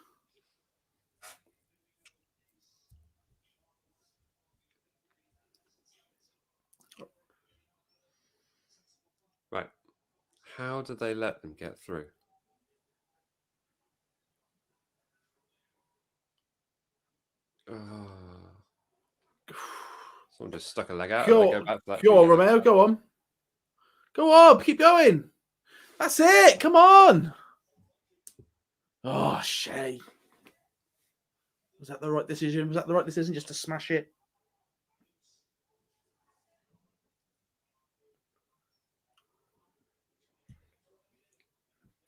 Right. How did they let them get through? Someone just stuck a leg out.
Go on, Romeu. Go on. Go on. Keep going. That's it. Come on. Oh, Shay. Was that the right decision? Was that the right decision just to smash it?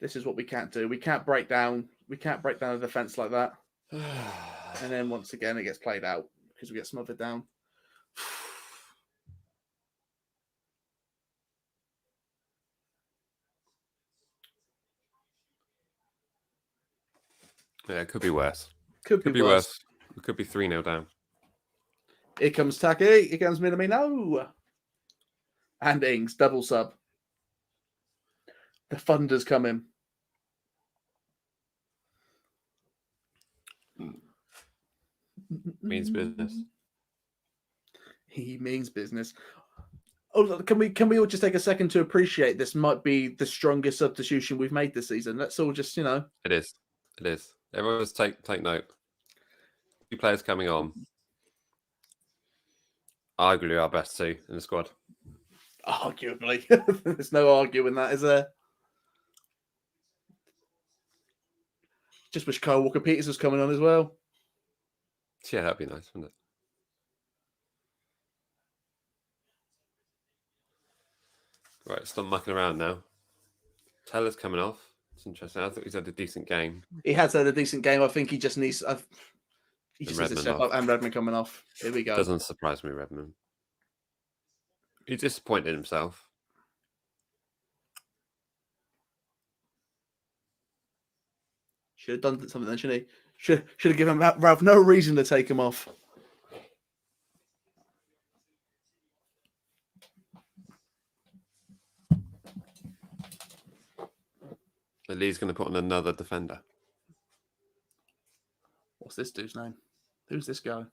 This is what we can't do. We can't break down. We can't break down a defense like that. And then once again, it gets played out because we get smothered down.
Yeah, it could be worse.
Could
Could be worse. We could be 3-0 down.
Here comes Taki. Here comes Minamino. And Ings, double sub. The Thunder's coming.
Means business.
He means business. Oh, look, can we all just take a second to appreciate this might be the strongest substitution we've made this season? Let's all just,
It is. It is. Everyone just take note. 2 players coming on. Arguably our best 2 in the squad.
arguably. There's no arguing that, is there? Just wish Kyle Walker-Peters was coming on as well.
Yeah, that'd be nice, wouldn't it? Right, stop mucking around now. Taylor's coming off. It's interesting. I thought he's had a decent game.
He has had a decent game. I think he just needs... he just needs to
Redmond
step
off.
up. And Redmond coming off. Here we go.
Doesn't surprise me, Redmond. He's disappointed in himself.
Should have done something then, shouldn't he? Should have given Ralph no reason to take him off.
Lee's going to put on another defender.
What's this dude's name? Who's this guy?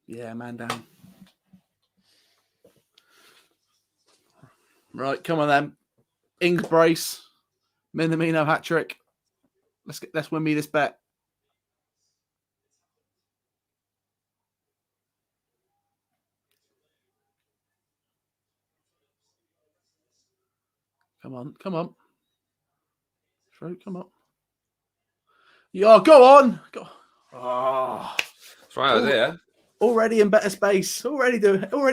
Yeah, man down. Right, come on then. Ings brace. Minamino hat trick. Let's win me this bet. Come on, come on. Throw, come on. Yeah, go on. Go. Oh.
That's right, I was here.
Already in better space. Already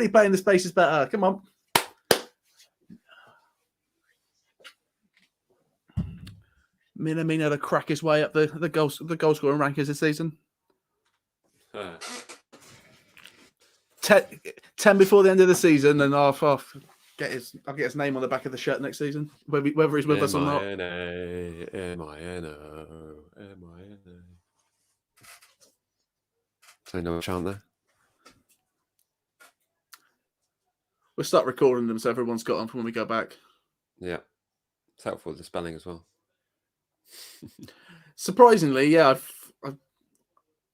playing the space is better. Come on. Minamino to crack his way up the goal scoring rankings this season. 10 before the end of the season, and I'll get his name on the back of the shirt next season, whether he's with us or not.
M-I-N-O. So no chant there.
We'll start recording them so everyone's got them for when we go back.
Yeah, it's helpful with the spelling as well.
Surprisingly, yeah,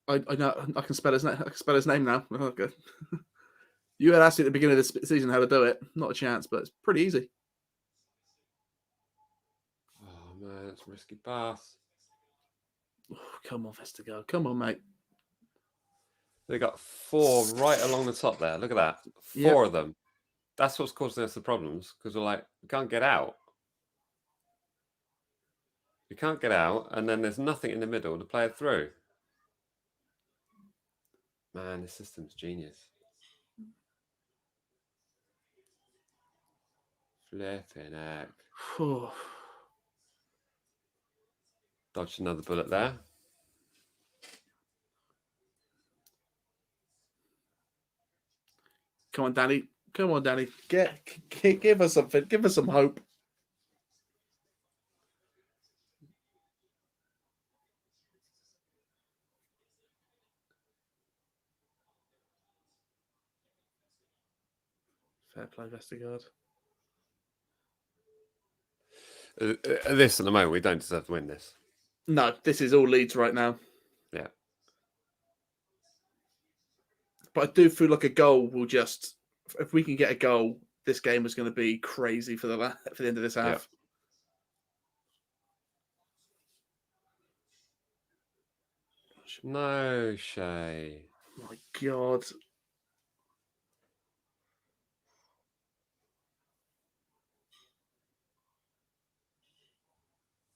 I know I can spell his name. I can spell his name now. Oh, good. You had asked me at the beginning of the season how to do it. Not a chance, but it's pretty easy.
Oh man, it's a risky pass.
Oh, come on, Vestergaard. Come on, mate.
They got 4 right along the top there. Look at that. 4 of them. That's what's causing us the problems because we're like, we can't get out. We can't get out, and then there's nothing in the middle to play it through. Man, this system's genius. Flipping heck. Dodged another bullet there.
Come on, Danny. Come on, Danny. Give us something. Give us some hope. Fair play, Vestergaard.
This at the moment, we don't deserve to win this.
No, this is all Leeds right now.
Yeah.
But I do feel like a goal will just, if we can get a goal, this game is going to be crazy for the end of this half.
Yeah. No, Shay.
My God.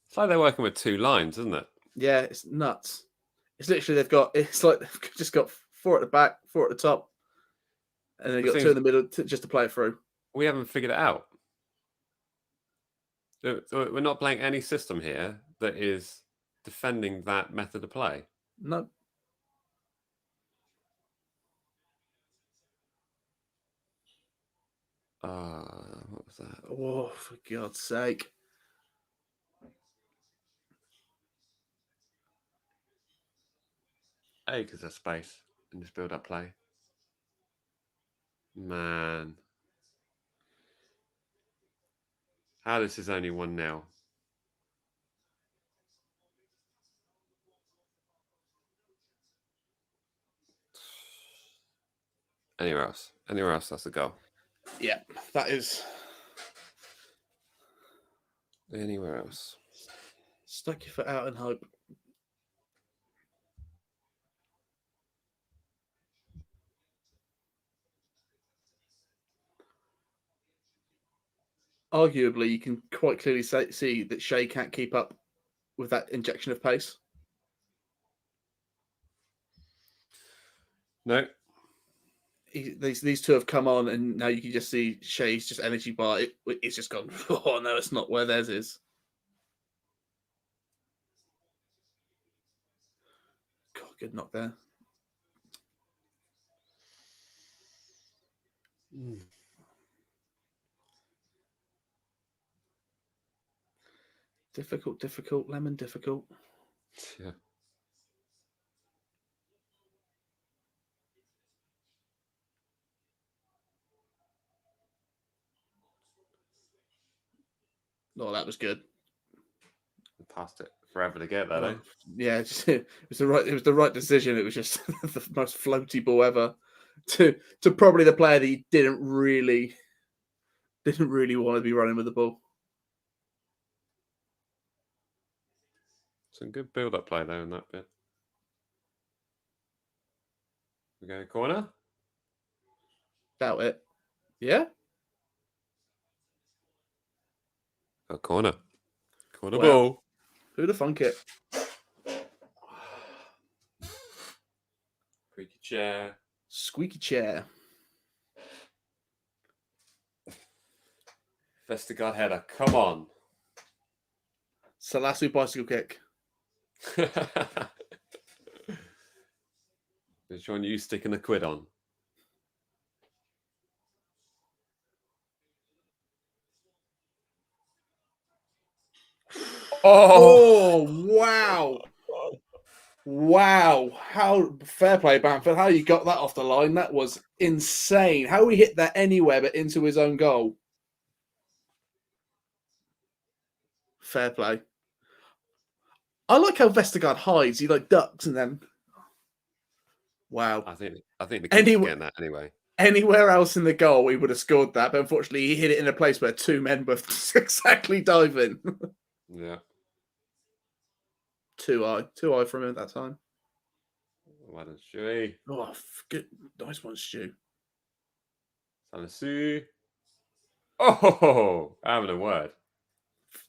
It's like they're working with 2 lines, isn't it?
Yeah, it's nuts. It's literally it's like they've just got 4 at the back, 4 at the top, and then got 2 in the middle just to play it through.
We haven't figured it out. We're not playing any system here that is defending that method of play.
No.
What was that?
Oh, for God's sake.
acres of space in this build-up play. Man. How this is only 1-0. Anywhere else? Anywhere else, that's a goal.
Yeah, that is.
Anywhere else.
Stuck your foot out and hope. Arguably, you can quite clearly see that Shea can't keep up with that injection of pace.
No.
These two have come on, and now you can just see Shea's just energy bar. It's just gone. Oh no, it's not where theirs is. God, good knock there. Difficult, lemon difficult.
Yeah.
Oh, that was good.
Passed it forever to get that, eh?
Yeah, it was the right decision. It was just the most floaty ball ever to probably the player that he didn't really want to be running with the ball.
Some good build-up play there in that bit. We go corner.
Doubt it. Yeah.
A corner. Corner
Well,
ball.
Who'd have thunk it?
Creaky chair.
Squeaky chair.
Vestergaard header. Come on.
Salasu bicycle kick.
Which one you sticking a quid on?
Oh, wow. Wow. How fair play, Bamford. How you got that off the line? That was insane. How he hit that anywhere but into his own goal. Fair play. I like how Vestergaard hides. He like ducks and then. Wow.
I think the keeper's getting that anyway.
Anywhere else in the goal, he would have scored that, but unfortunately, he hit it in a place where two men were exactly diving.
Yeah.
Two eye from him at that time.
Well done, Stewie.
Oh, good, nice one, Stu.
Salasu. Oh, having a word.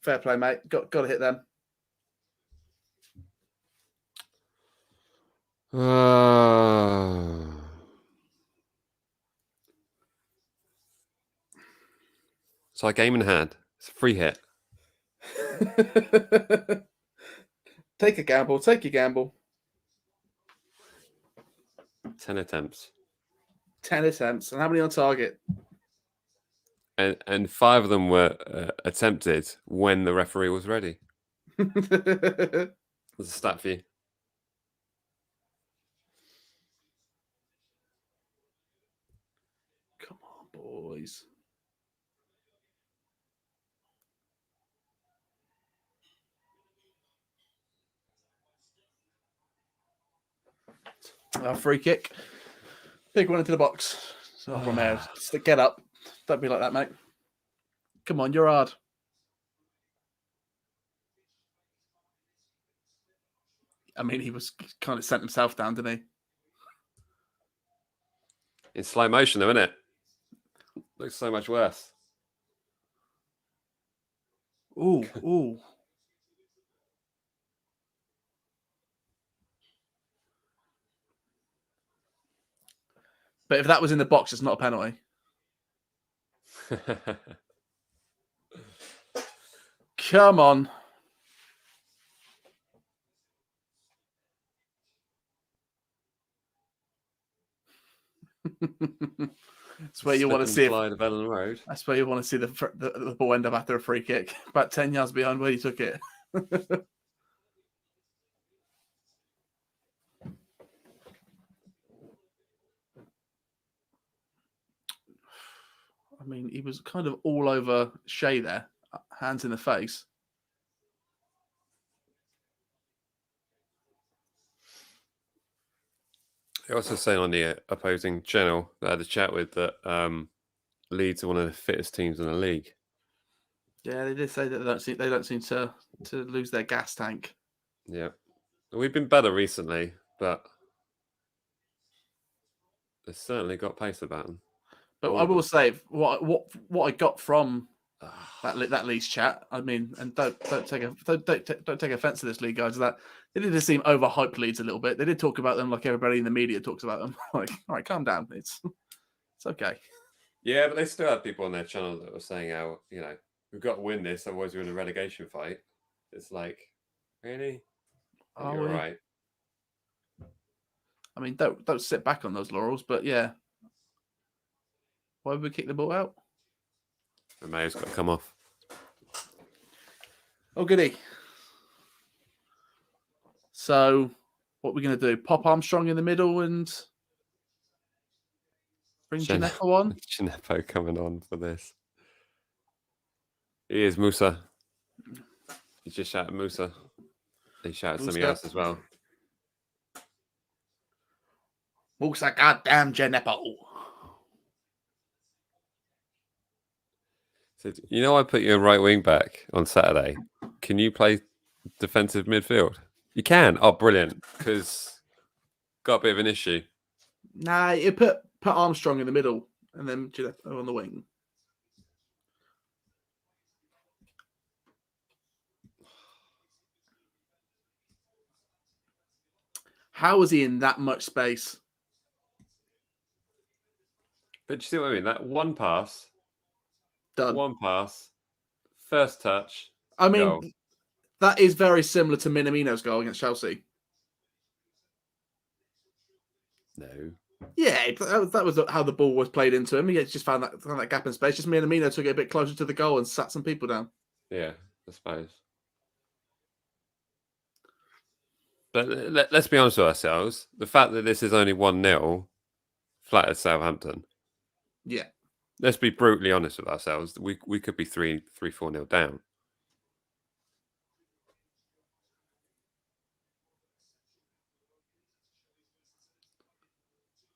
Fair play, mate. Got to hit them.
It's our game in hand. It's a free hit.
Take a gamble. Take your gamble.
10 attempts.
10 attempts. And how many on target?
And 5 of them were attempted when the referee was ready. There's a stat for you.
Come on, boys. Free kick. Big one into the box. So Romeu, get up. Don't be like that, mate. Come on, you're hard. I mean, he was kind of sent himself down, didn't he?
In slow motion, though, isn't it? Looks so much worse.
Ooh, ooh. But if that was in the box, it's not a penalty. Come on. That's where you want to see it. That's where you want to see the ball end up after a free kick. About 10 yards behind where you took it. I mean, he was kind of all over Shea there, hands in the face.
They also saying on the opposing channel that I had a chat with that Leeds are one of the fittest teams in the league.
Yeah, they did say that they don't seem to lose their gas tank.
Yeah, we've been better recently, but they've certainly got pace about them.
But
All
I
of
will
them.
say what I got from that Leeds chat. I mean, and don't take offense to this, League guys. That they did seem overhyped Leeds a little bit. They did talk about them like everybody in the media talks about them. Like, all right, calm down. It's okay.
Yeah, but they still had people on their channel that were saying how, we've got to win this, otherwise we're in a relegation fight. It's like, really?
Are
You're
we?
right.
I mean, don't sit back on those laurels. But yeah, why would we kick the ball out?
Romeu's got to come off.
Oh, goody. So, what we're going to do? Pop Armstrong in the middle and bring Gineppo on.
Gineppo coming on for this. He is Musa. He just shouted Musa. He shouted something else as well.
Musa, goddamn Gineppo.
So, I put you in right wing back on Saturday. Can you play defensive midfield? You can. Oh, brilliant. Because got a bit of an issue.
Nah, you put Armstrong in the middle and then Gineppo on the wing. How was he in that much space?
But you see what I mean? That one pass,
Done.
first touch.
I mean,
goal.
that is very similar to Minamino's goal against Chelsea.
No.
Yeah, that was how the ball was played into him. He just found that gap in space. Just Minamino took it a bit closer to the goal and sat some people down.
Yeah, I suppose. But let's be honest with ourselves. The fact that this is only 1-0 flatters Southampton.
Yeah.
Let's be brutally honest with ourselves. We could be 3-4-0 down.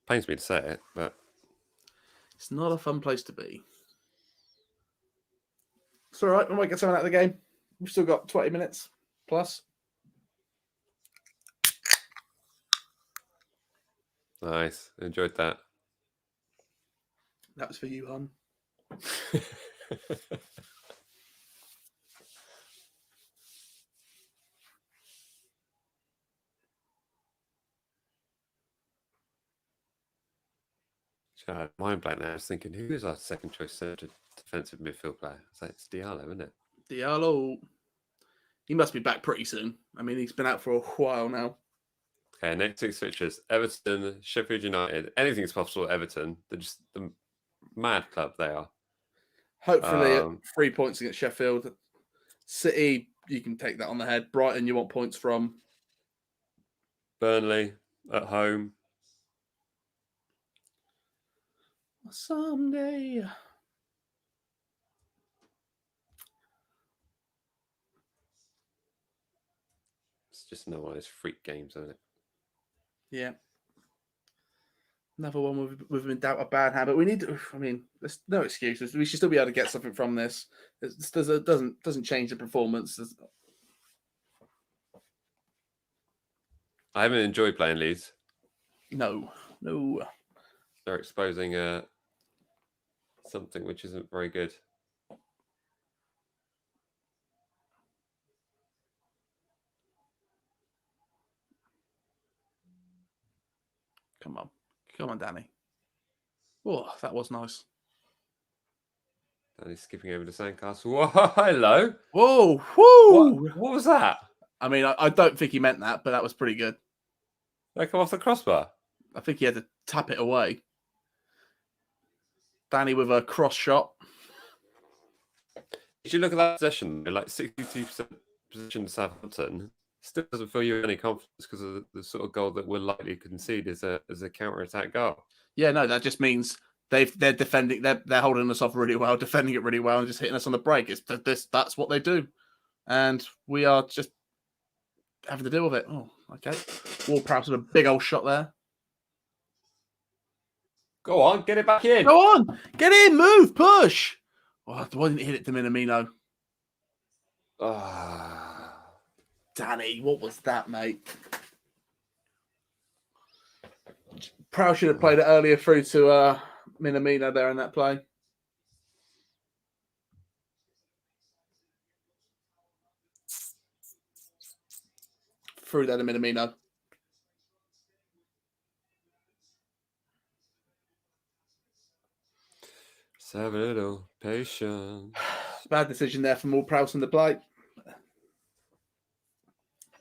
Pains me to say it, but
It's not a fun place to be. It's all right. We might get something out of the game. We've still got 20 minutes plus.
nice. Enjoyed that.
That was for you, hon.
Mind blank now. I was thinking, who is our second choice defensive midfield player? It's Diallo, isn't it?
Diallo. He must be back pretty soon. I mean, he's been out for a while now.
Okay, next 6 fixtures. Everton, Sheffield United. Anything's possible at Everton. They're just the mad club they are.
Hopefully, 3 points against Sheffield. City, you can take that on the head. Brighton, you want points from.
Burnley at home.
Someday.
It's just another one of those freak games, isn't it?
Yeah. Another one with in doubt a bad habit. We need to, I mean, there's no excuses. We should still be able to get something from this. It doesn't change the performance.
I haven't enjoyed playing Leeds.
No.
They're exposing something which isn't very good.
Come on, Danny. Oh, that was nice.
Danny's skipping over to Sandcastle. Whoa, hello.
Whoa, whoo!
What was that?
I mean, I don't think he meant that, but that was pretty good.
They come off the crossbar.
I think he had to tap it away. Danny with a cross shot.
If you look at that possession, like 62% possession to Southampton, still doesn't fill you with any confidence because of the sort of goal that we're likely to concede as a counter-attack goal.
Yeah, no, that just means they're defending. They're holding us off really well, defending it really well, and just hitting us on the break. That's what they do, and we are just having to deal with it. Oh, okay. Ward-Prowse with a big old shot there.
Go on, get it back in.
Go on, get in, move, push. Oh, why didn't it hit it to Minamino? Danny, what was that, mate? Prowse should have played it earlier through to Minamino there in that play. Through there to Minamino.
Have a little patience.
Bad decision there from Ward-Prowse in the play.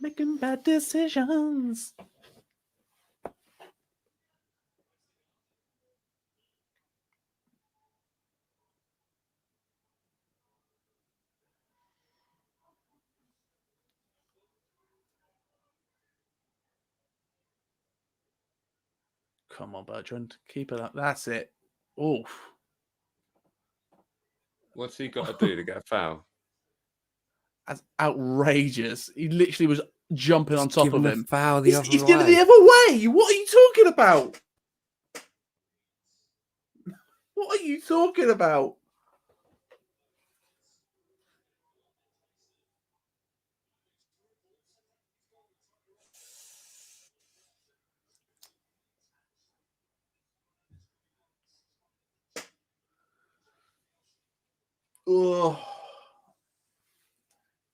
Making bad decisions. Come on, Bertrand. Keep it up. That's it. Oof.
What's he got to do to get a foul?
That's outrageous. He literally was jumping on top of him.
Foul
He's giving the other way. What are you talking about? What are you talking about? Oh,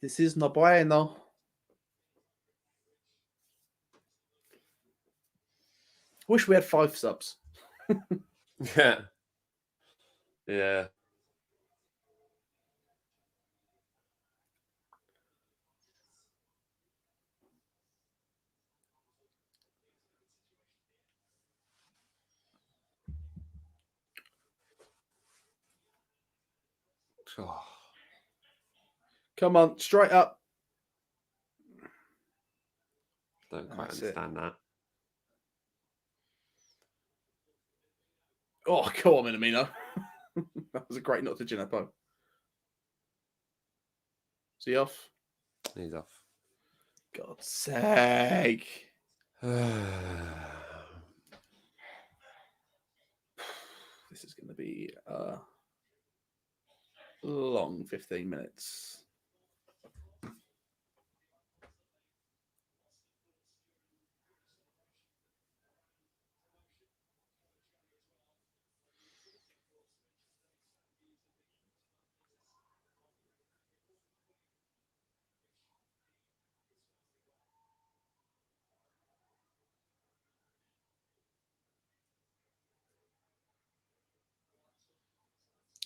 this is no bueno. Wish we had 5 subs.
Yeah. Yeah. Oh.
Come on, straight up.
Don't quite
That's it.
understand that.
Oh, come on, Minamino. That was a great knock to Gineppo. Is he off?
He's off.
God's sake. This is going to be a long 15 minutes.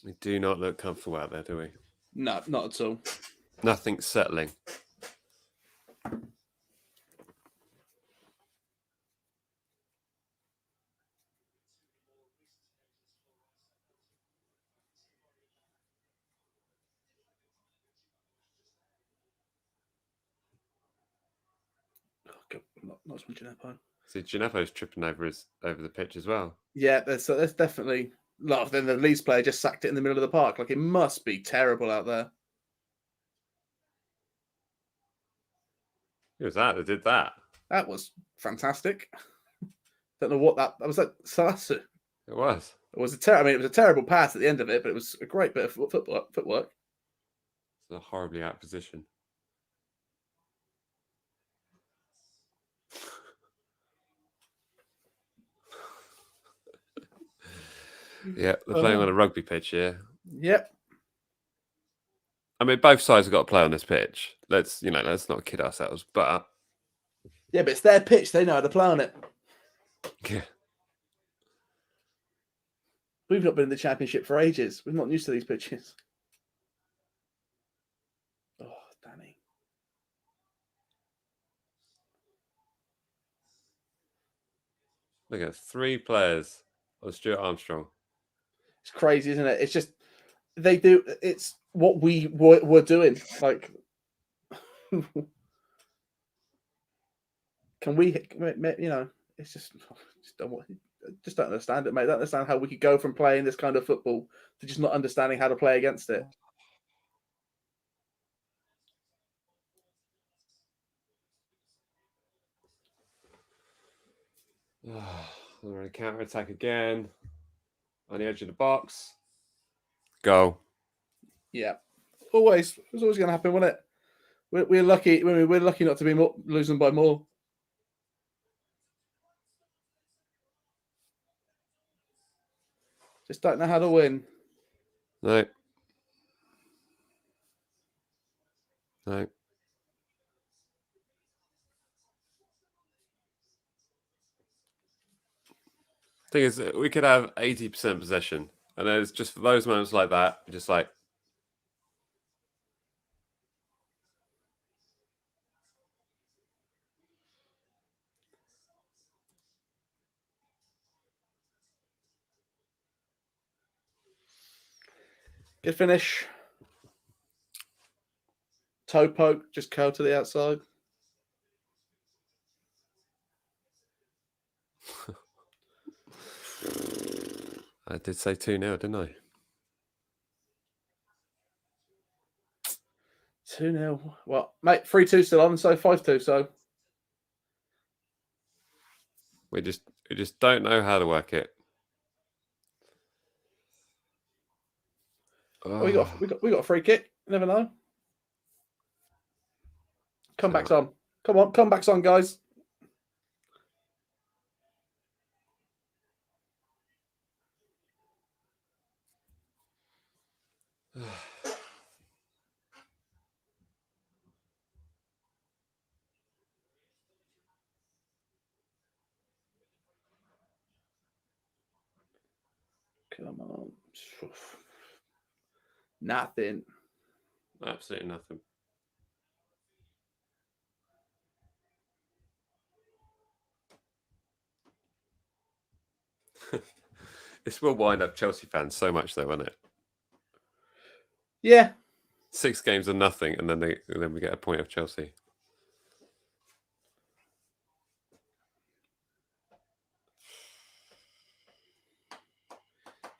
We do not look comfortable out there, do we?
No, not at all.
Nothing's settling.
Oh, God, not so much Gineppo.
See, Gineppo's tripping over the pitch as well.
Yeah, there's definitely a lot of then the Leeds player just sacked it in the middle of the park. Like, it must be terrible out there.
Who was that did that?
That was fantastic. Don't know what that was. That Salasu.
It was.
It was it was a terrible pass at the end of it, but it was a great bit of footwork.
It's a horribly out of position. Yeah, they're playing on a rugby pitch here.
Yep.
I mean, both sides have got to play on this pitch. Let's not kid ourselves. But
Yeah, but it's their pitch. They know how to play on it.
yeah,
We've not been in the Championship for ages. We're not used to these pitches. Oh, Danny.
look at 3 players on Stuart Armstrong.
It's crazy, isn't it? It's just they do. It's what we're doing. Like, can we? It's just don't want. just don't understand it, mate. Don't understand how we could go from playing this kind of football to just not understanding how to play against it.
They're on a counter attack again. On the edge of the box. Goal.
Yeah, always. It was always going to happen, wasn't it? We're lucky. We're lucky not to be losing by more. Just don't know how to win.
No. No. Thing is, we could have 80% possession, and then it's just for those moments like that, just like.
Good finish. Toe poke, just curl to the outside.
I did say 2-0, didn't I?
2-0. Well, mate, 3-2 still on, so 5-2. So
We just don't know how to work it.
we got a free kick. You never know. Comebacks on. Come on, comebacks on, guys. Come on. Nothing.
Absolutely nothing. This will wind up Chelsea fans so much, though, won't it?
Yeah.
6 games of nothing, and then we get a point of Chelsea.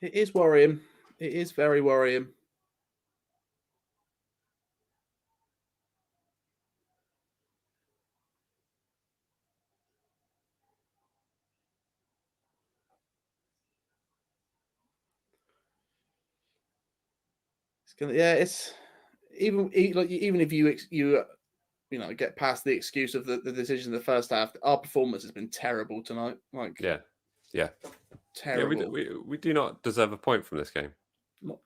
It is worrying. It is very worrying. It's even if you get past the excuse of the decision in the first half, our performance has been terrible tonight.
Yeah.
Terrible.
Yeah, we do not deserve a point from this game.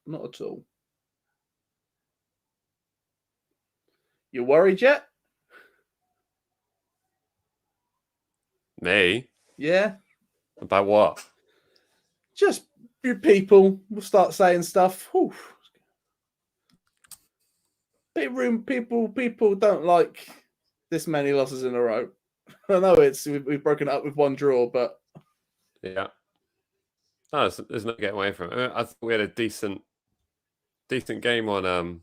Not at all. You worried yet?
Me?
Yeah.
About what?
Just your people will start saying stuff. Whew. Big room people don't like this many losses in a row. I know we've broken up with 1 draw, but
Yeah. No, there's no getting away from it. I thought we had a decent game on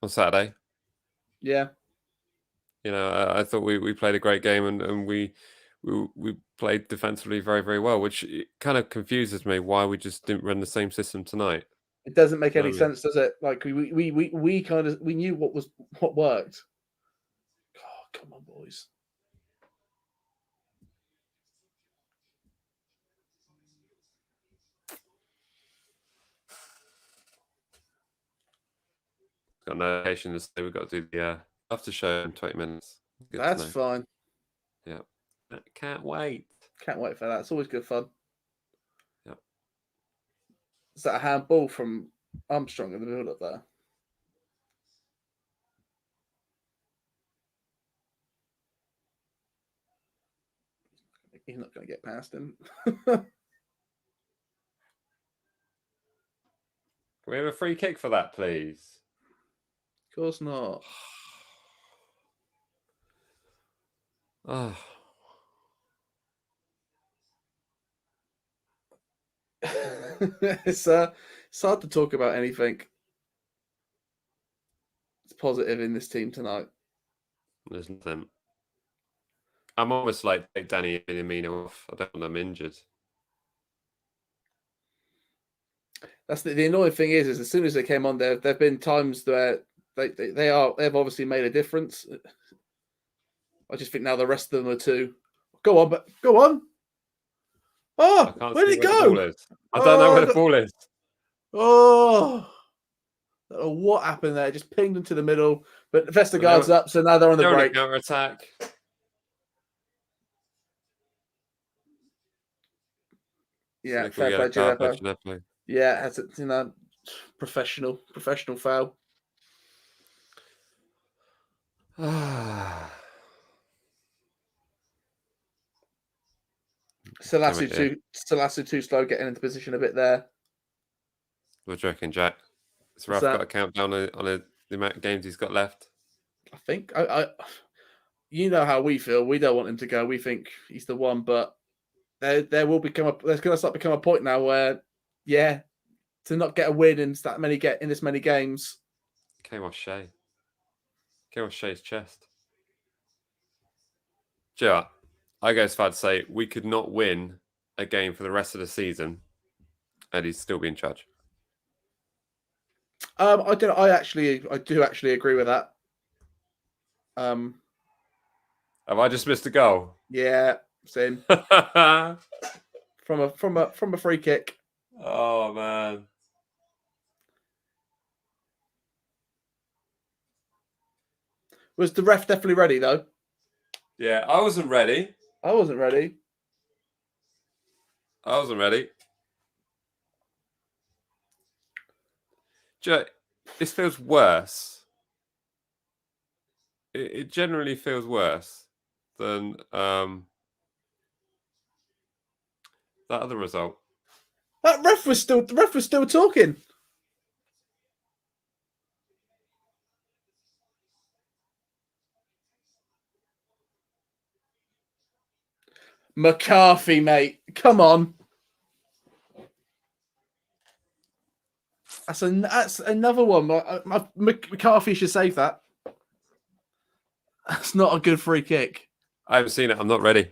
Saturday.
yeah.
You know, I thought we played a great game, and we played defensively very, very well, which kind of confuses me why we just didn't run the same system tonight.
It doesn't make any sense, does it? Like we knew what worked. Oh, come on, boys.
Got notification to say we've got to do the after show in 20 minutes. Good
That's fine.
Yeah. Can't wait.
Can't wait for that. It's always good fun.
Yeah.
Is that a handball from Armstrong in the middle up there? He's not going to get past him.
Can we have a free kick for that, please?
Of course not.
Oh.
It's hard to talk about anything. It's positive in this team tonight.
There's nothing. I'm almost like take Danny Minamino off. I don't want them injured.
That's the annoying thing is as soon as they came on, there've been times where they've obviously made a difference. I just think now the rest of them are too. Go on, but go on.
I
Oh,
can't
where'd
see
it
where the ball
go?
is. I don't know where the
Oh,
ball is.
oh, I don't know what happened there? Just pinged into the middle, but Vestergaard's up, so now they're on the
They're on a
break.
counter attack.
Yeah, fair play, Giuseppe.
Gineppo.
Yeah, has it, professional foul. Salasu too slow getting into position a bit there.
What do you reckon, Jack? Has
What's
Ralph
that?
got a countdown on the amount of games he's got left?
I think you know how we feel. We don't want him to go. We think he's the one, but there will become there's going to start become a point now where, yeah, to not get a win in this many games.
Came off Shea. Came off Shea's chest. Do you know what? I go as far to say we could not win a game for the rest of the season, and he'd still be in charge.
I don't. I do actually agree with that.
Have I just missed a goal?
Yeah, same. from a free kick.
Oh man.
Was the ref definitely ready though?
Yeah, I wasn't ready.
I wasn't ready.
I wasn't ready. Joe, this feels worse. It generally feels worse than that other result.
The ref was still talking. McCarthy, mate. Come on. That's another one. McCarthy should save that. That's not a good free kick.
I haven't seen it. I'm not ready.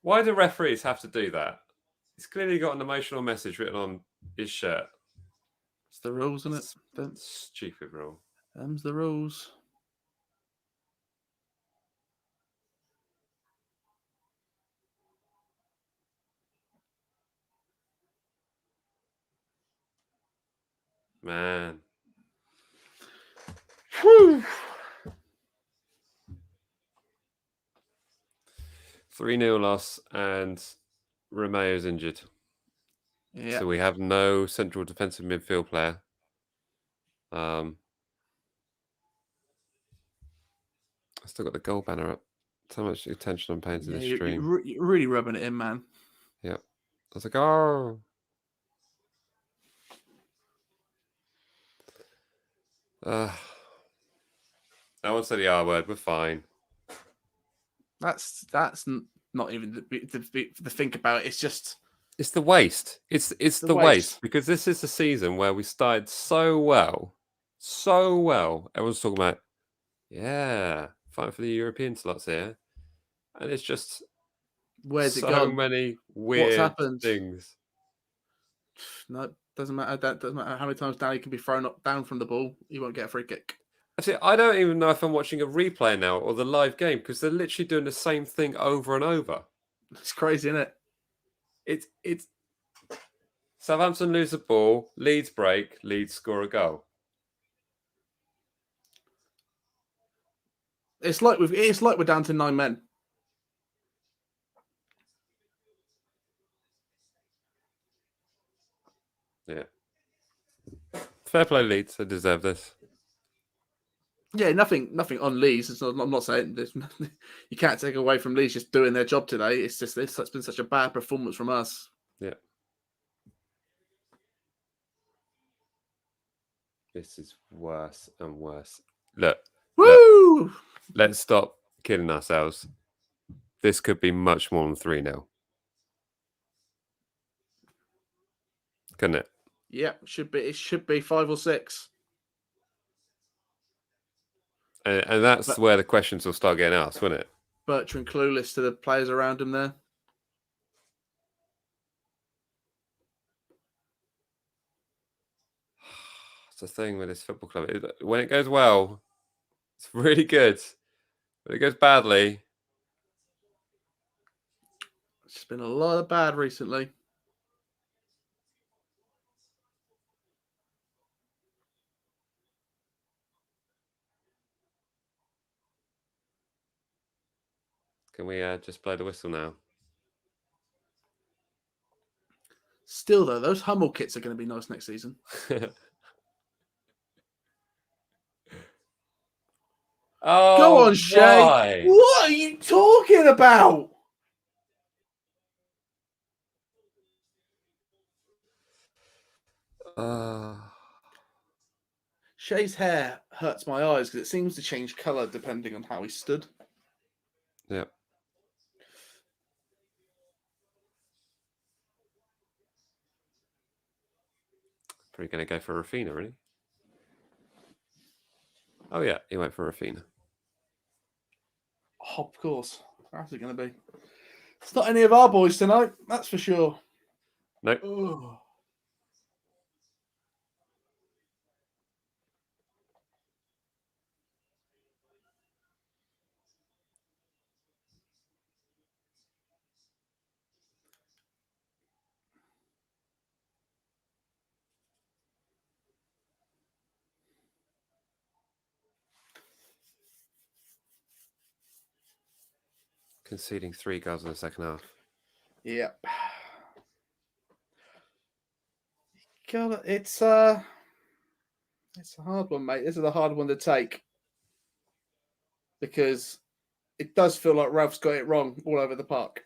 Why do referees have to do that? He's clearly got an emotional message written on his shirt.
It's the rules, isn't it?
Stupid rule.
Them's the rules.
Man.
Whew.
3-0 loss and Romeu's injured.
Yeah.
So we have no central defensive midfield player. I still got the goal banner up. So much attention I'm paying to this stream.
You're really rubbing it in, man.
Yeah. I was like, oh. I won't say the R word. We're fine.
That's not even the think about it. It's just
it's the waste. It's the waste because this is the season where we started so well. Everyone's talking about, yeah, fighting for the European slots here, and it's just
where's it
so
gone?
many weird
happened?
things.
No, doesn't matter. That doesn't matter how many times Danny can be thrown up down from the ball. He won't get a free kick.
Actually, I don't even know if I'm watching a replay now or the live game because they're literally doing the same thing over and over.
It's crazy, isn't it?
It's Southampton lose the ball, Leeds break, Leeds score a goal.
It's like we're down to 9 men.
Yeah. Fair play, Leeds. They deserve this.
Yeah, nothing on Leeds. I'm not saying this. You can't take away from Leeds just doing their job today. It's just that's been such a bad performance from us.
Yeah. This is worse and worse. Look. Let's stop kidding ourselves. This could be much more than 3-0. Couldn't it?
Yeah, it should be 5 or 6.
And that's
But-
where the questions will start getting asked, won't it?
Bertrand clueless to the players around him there.
It's the thing with this football club. When it goes well, it's really good. When it goes badly,
It's been a lot of bad recently.
can we just blow the whistle now?
Still, though, those Hummel kits are going to be nice next season.
Oh,
Go on, Shay.
why?
What are you talking about? Shay's hair hurts my eyes because it seems to change colour depending on how he stood.
Yeah. Probably going to go for Rafinha, really. Oh, yeah, he went for Rafinha.
Oh, of course. How's it going to be? It's not any of our boys tonight, that's for sure.
Nope.
Ugh.
Conceding 3 goals in the second half.
Yep. God, it's a hard one, mate. This is a hard one to take because it does feel like Ralph's got it wrong all over the park.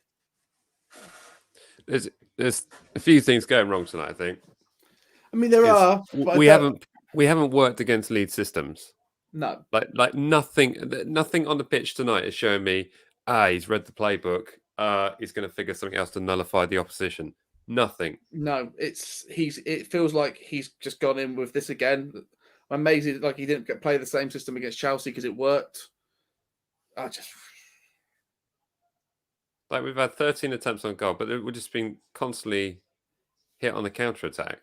There's a few things going wrong tonight, I think.
I mean, there are. But
We haven't worked against Leeds systems.
No.
Like nothing on the pitch tonight is showing me, he's read the playbook. He's going to figure something else to nullify the opposition. Nothing.
No, it feels like he's just gone in with this again. I'm amazed like he didn't play the same system against Chelsea because it worked.
Like we've had 13 attempts on goal, but we've just been constantly hit on the counter attack.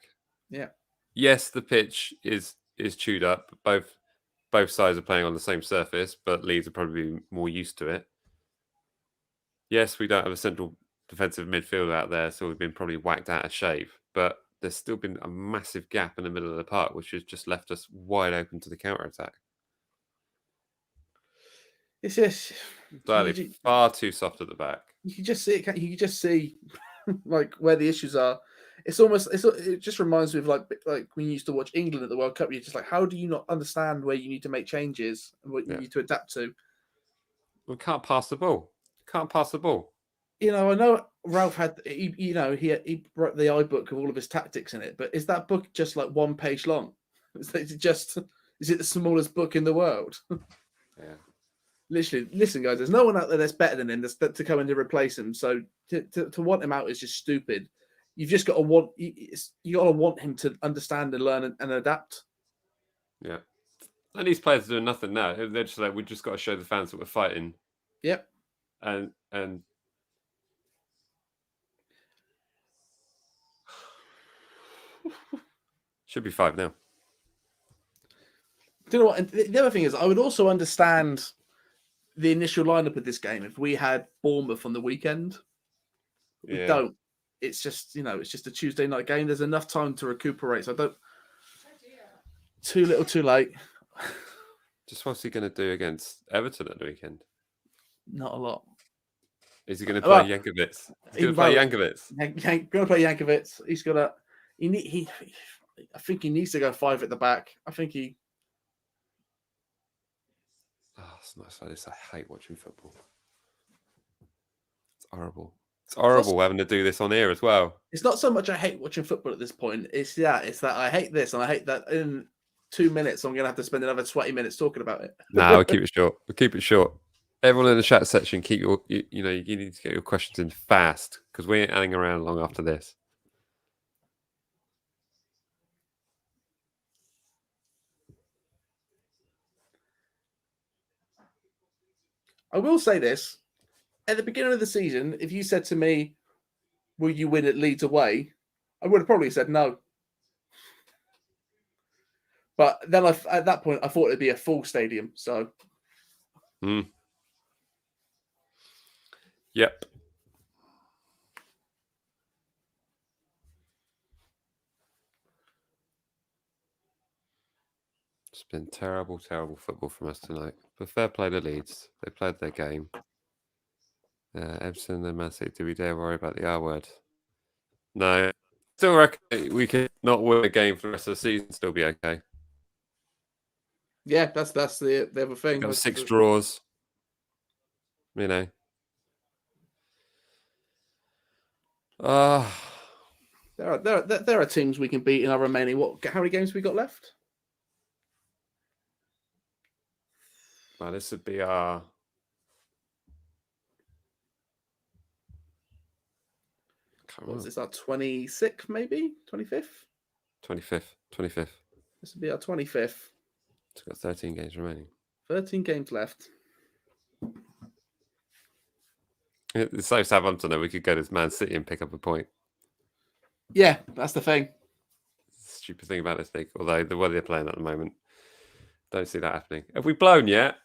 Yeah.
Yes, the pitch is chewed up. Both sides are playing on the same surface, but Leeds are probably more used to it. Yes, we don't have a central defensive midfielder out there, so we've been probably whacked out of shape. But there's still been a massive gap in the middle of the park, which has just left us wide open to the counter attack.
It's just
Slightly far too soft at the back.
You can just see it. You can just see like where the issues are. It just reminds me of like when you used to watch England at the World Cup. You're just like, how do you not understand where you need to make changes and what you need to adapt to?
We can't pass the ball. Can't pass the ball.
You know, I know Ralph had, he wrote the iBook of all of his tactics in it, but is that book just like 1 page long? Is it the smallest book in the world?
Yeah.
Literally, listen, guys, there's no one out there that's better than him to come in to replace him. So to want him out is just stupid. You've just got to want him to understand and learn and adapt.
Yeah. And these players are doing nothing now. They're just like, we've just got to show the fans that we're fighting.
Yep.
And should be 5 now.
Do you know what? And the other thing is, I would also understand the initial lineup of this game if we had Bournemouth on the weekend. We don't. It's just, it's just a Tuesday night game. There's enough time to recuperate. So I don't. Too little, too late.
Just what's he going to do against Everton at the weekend?
Not a lot.
Is he going to play Yankovic? He's going to play Yankovic.
Going to play Yankovic. He's got to. I think he needs to go 5 at the back. I think he.
Oh, it's nice like this. I hate watching football. It's horrible. It's horrible having to do this on air as well.
It's not so much I hate watching football at this point. It's that I hate this and I hate that. In 2 minutes, I'm going to have to spend another 20 minutes talking about it.
No, we'll keep it short. We'll keep it short. Everyone in the chat section, keep you need to get your questions in fast because we ain't hanging around long after this.
I will say this. At the beginning of the season, if you said to me, will you win at Leeds away? I would have probably said no. But then at that point, I thought it'd be a full stadium. So,
Yep. It's been terrible, terrible football from us tonight. But fair play to Leeds. They played their game. Everton and Man City, do we dare worry about the R word? No. Still reckon we could not win a game for the rest of the season, still be okay.
yeah, that's the other thing.
Got 6 draws. You know.
There are teams we can beat in our remaining. How many games have we got left?
Well, this would be our...
What was this? Our 26th, maybe 25th.
25th.
This would be our 25th.
It's got 13 games remaining.
13 games left.
It's so Southampton that we could go to Man City and pick up a point.
Yeah, that's the thing.
Stupid thing about this league, although the way they're playing at the moment, don't see that happening. Have we blown yet?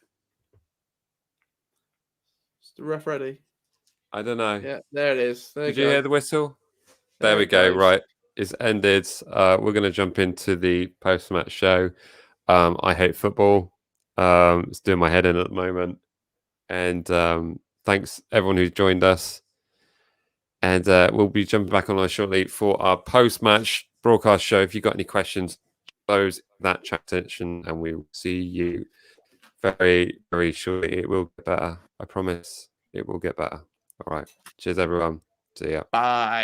Is the ref ready?
I don't know.
Yeah, there it is.
Did you hear the whistle? There we go. Right, it's ended. We're going to jump into the post-match show. I hate football. It's doing my head in at the moment. And thanks everyone who's joined us. And we'll be jumping back online shortly for our post-match broadcast show. If you've got any questions, close that chat section, and we'll see you very, very shortly. It will get better. I promise it will get better. All right. Cheers, everyone. See ya.
Bye.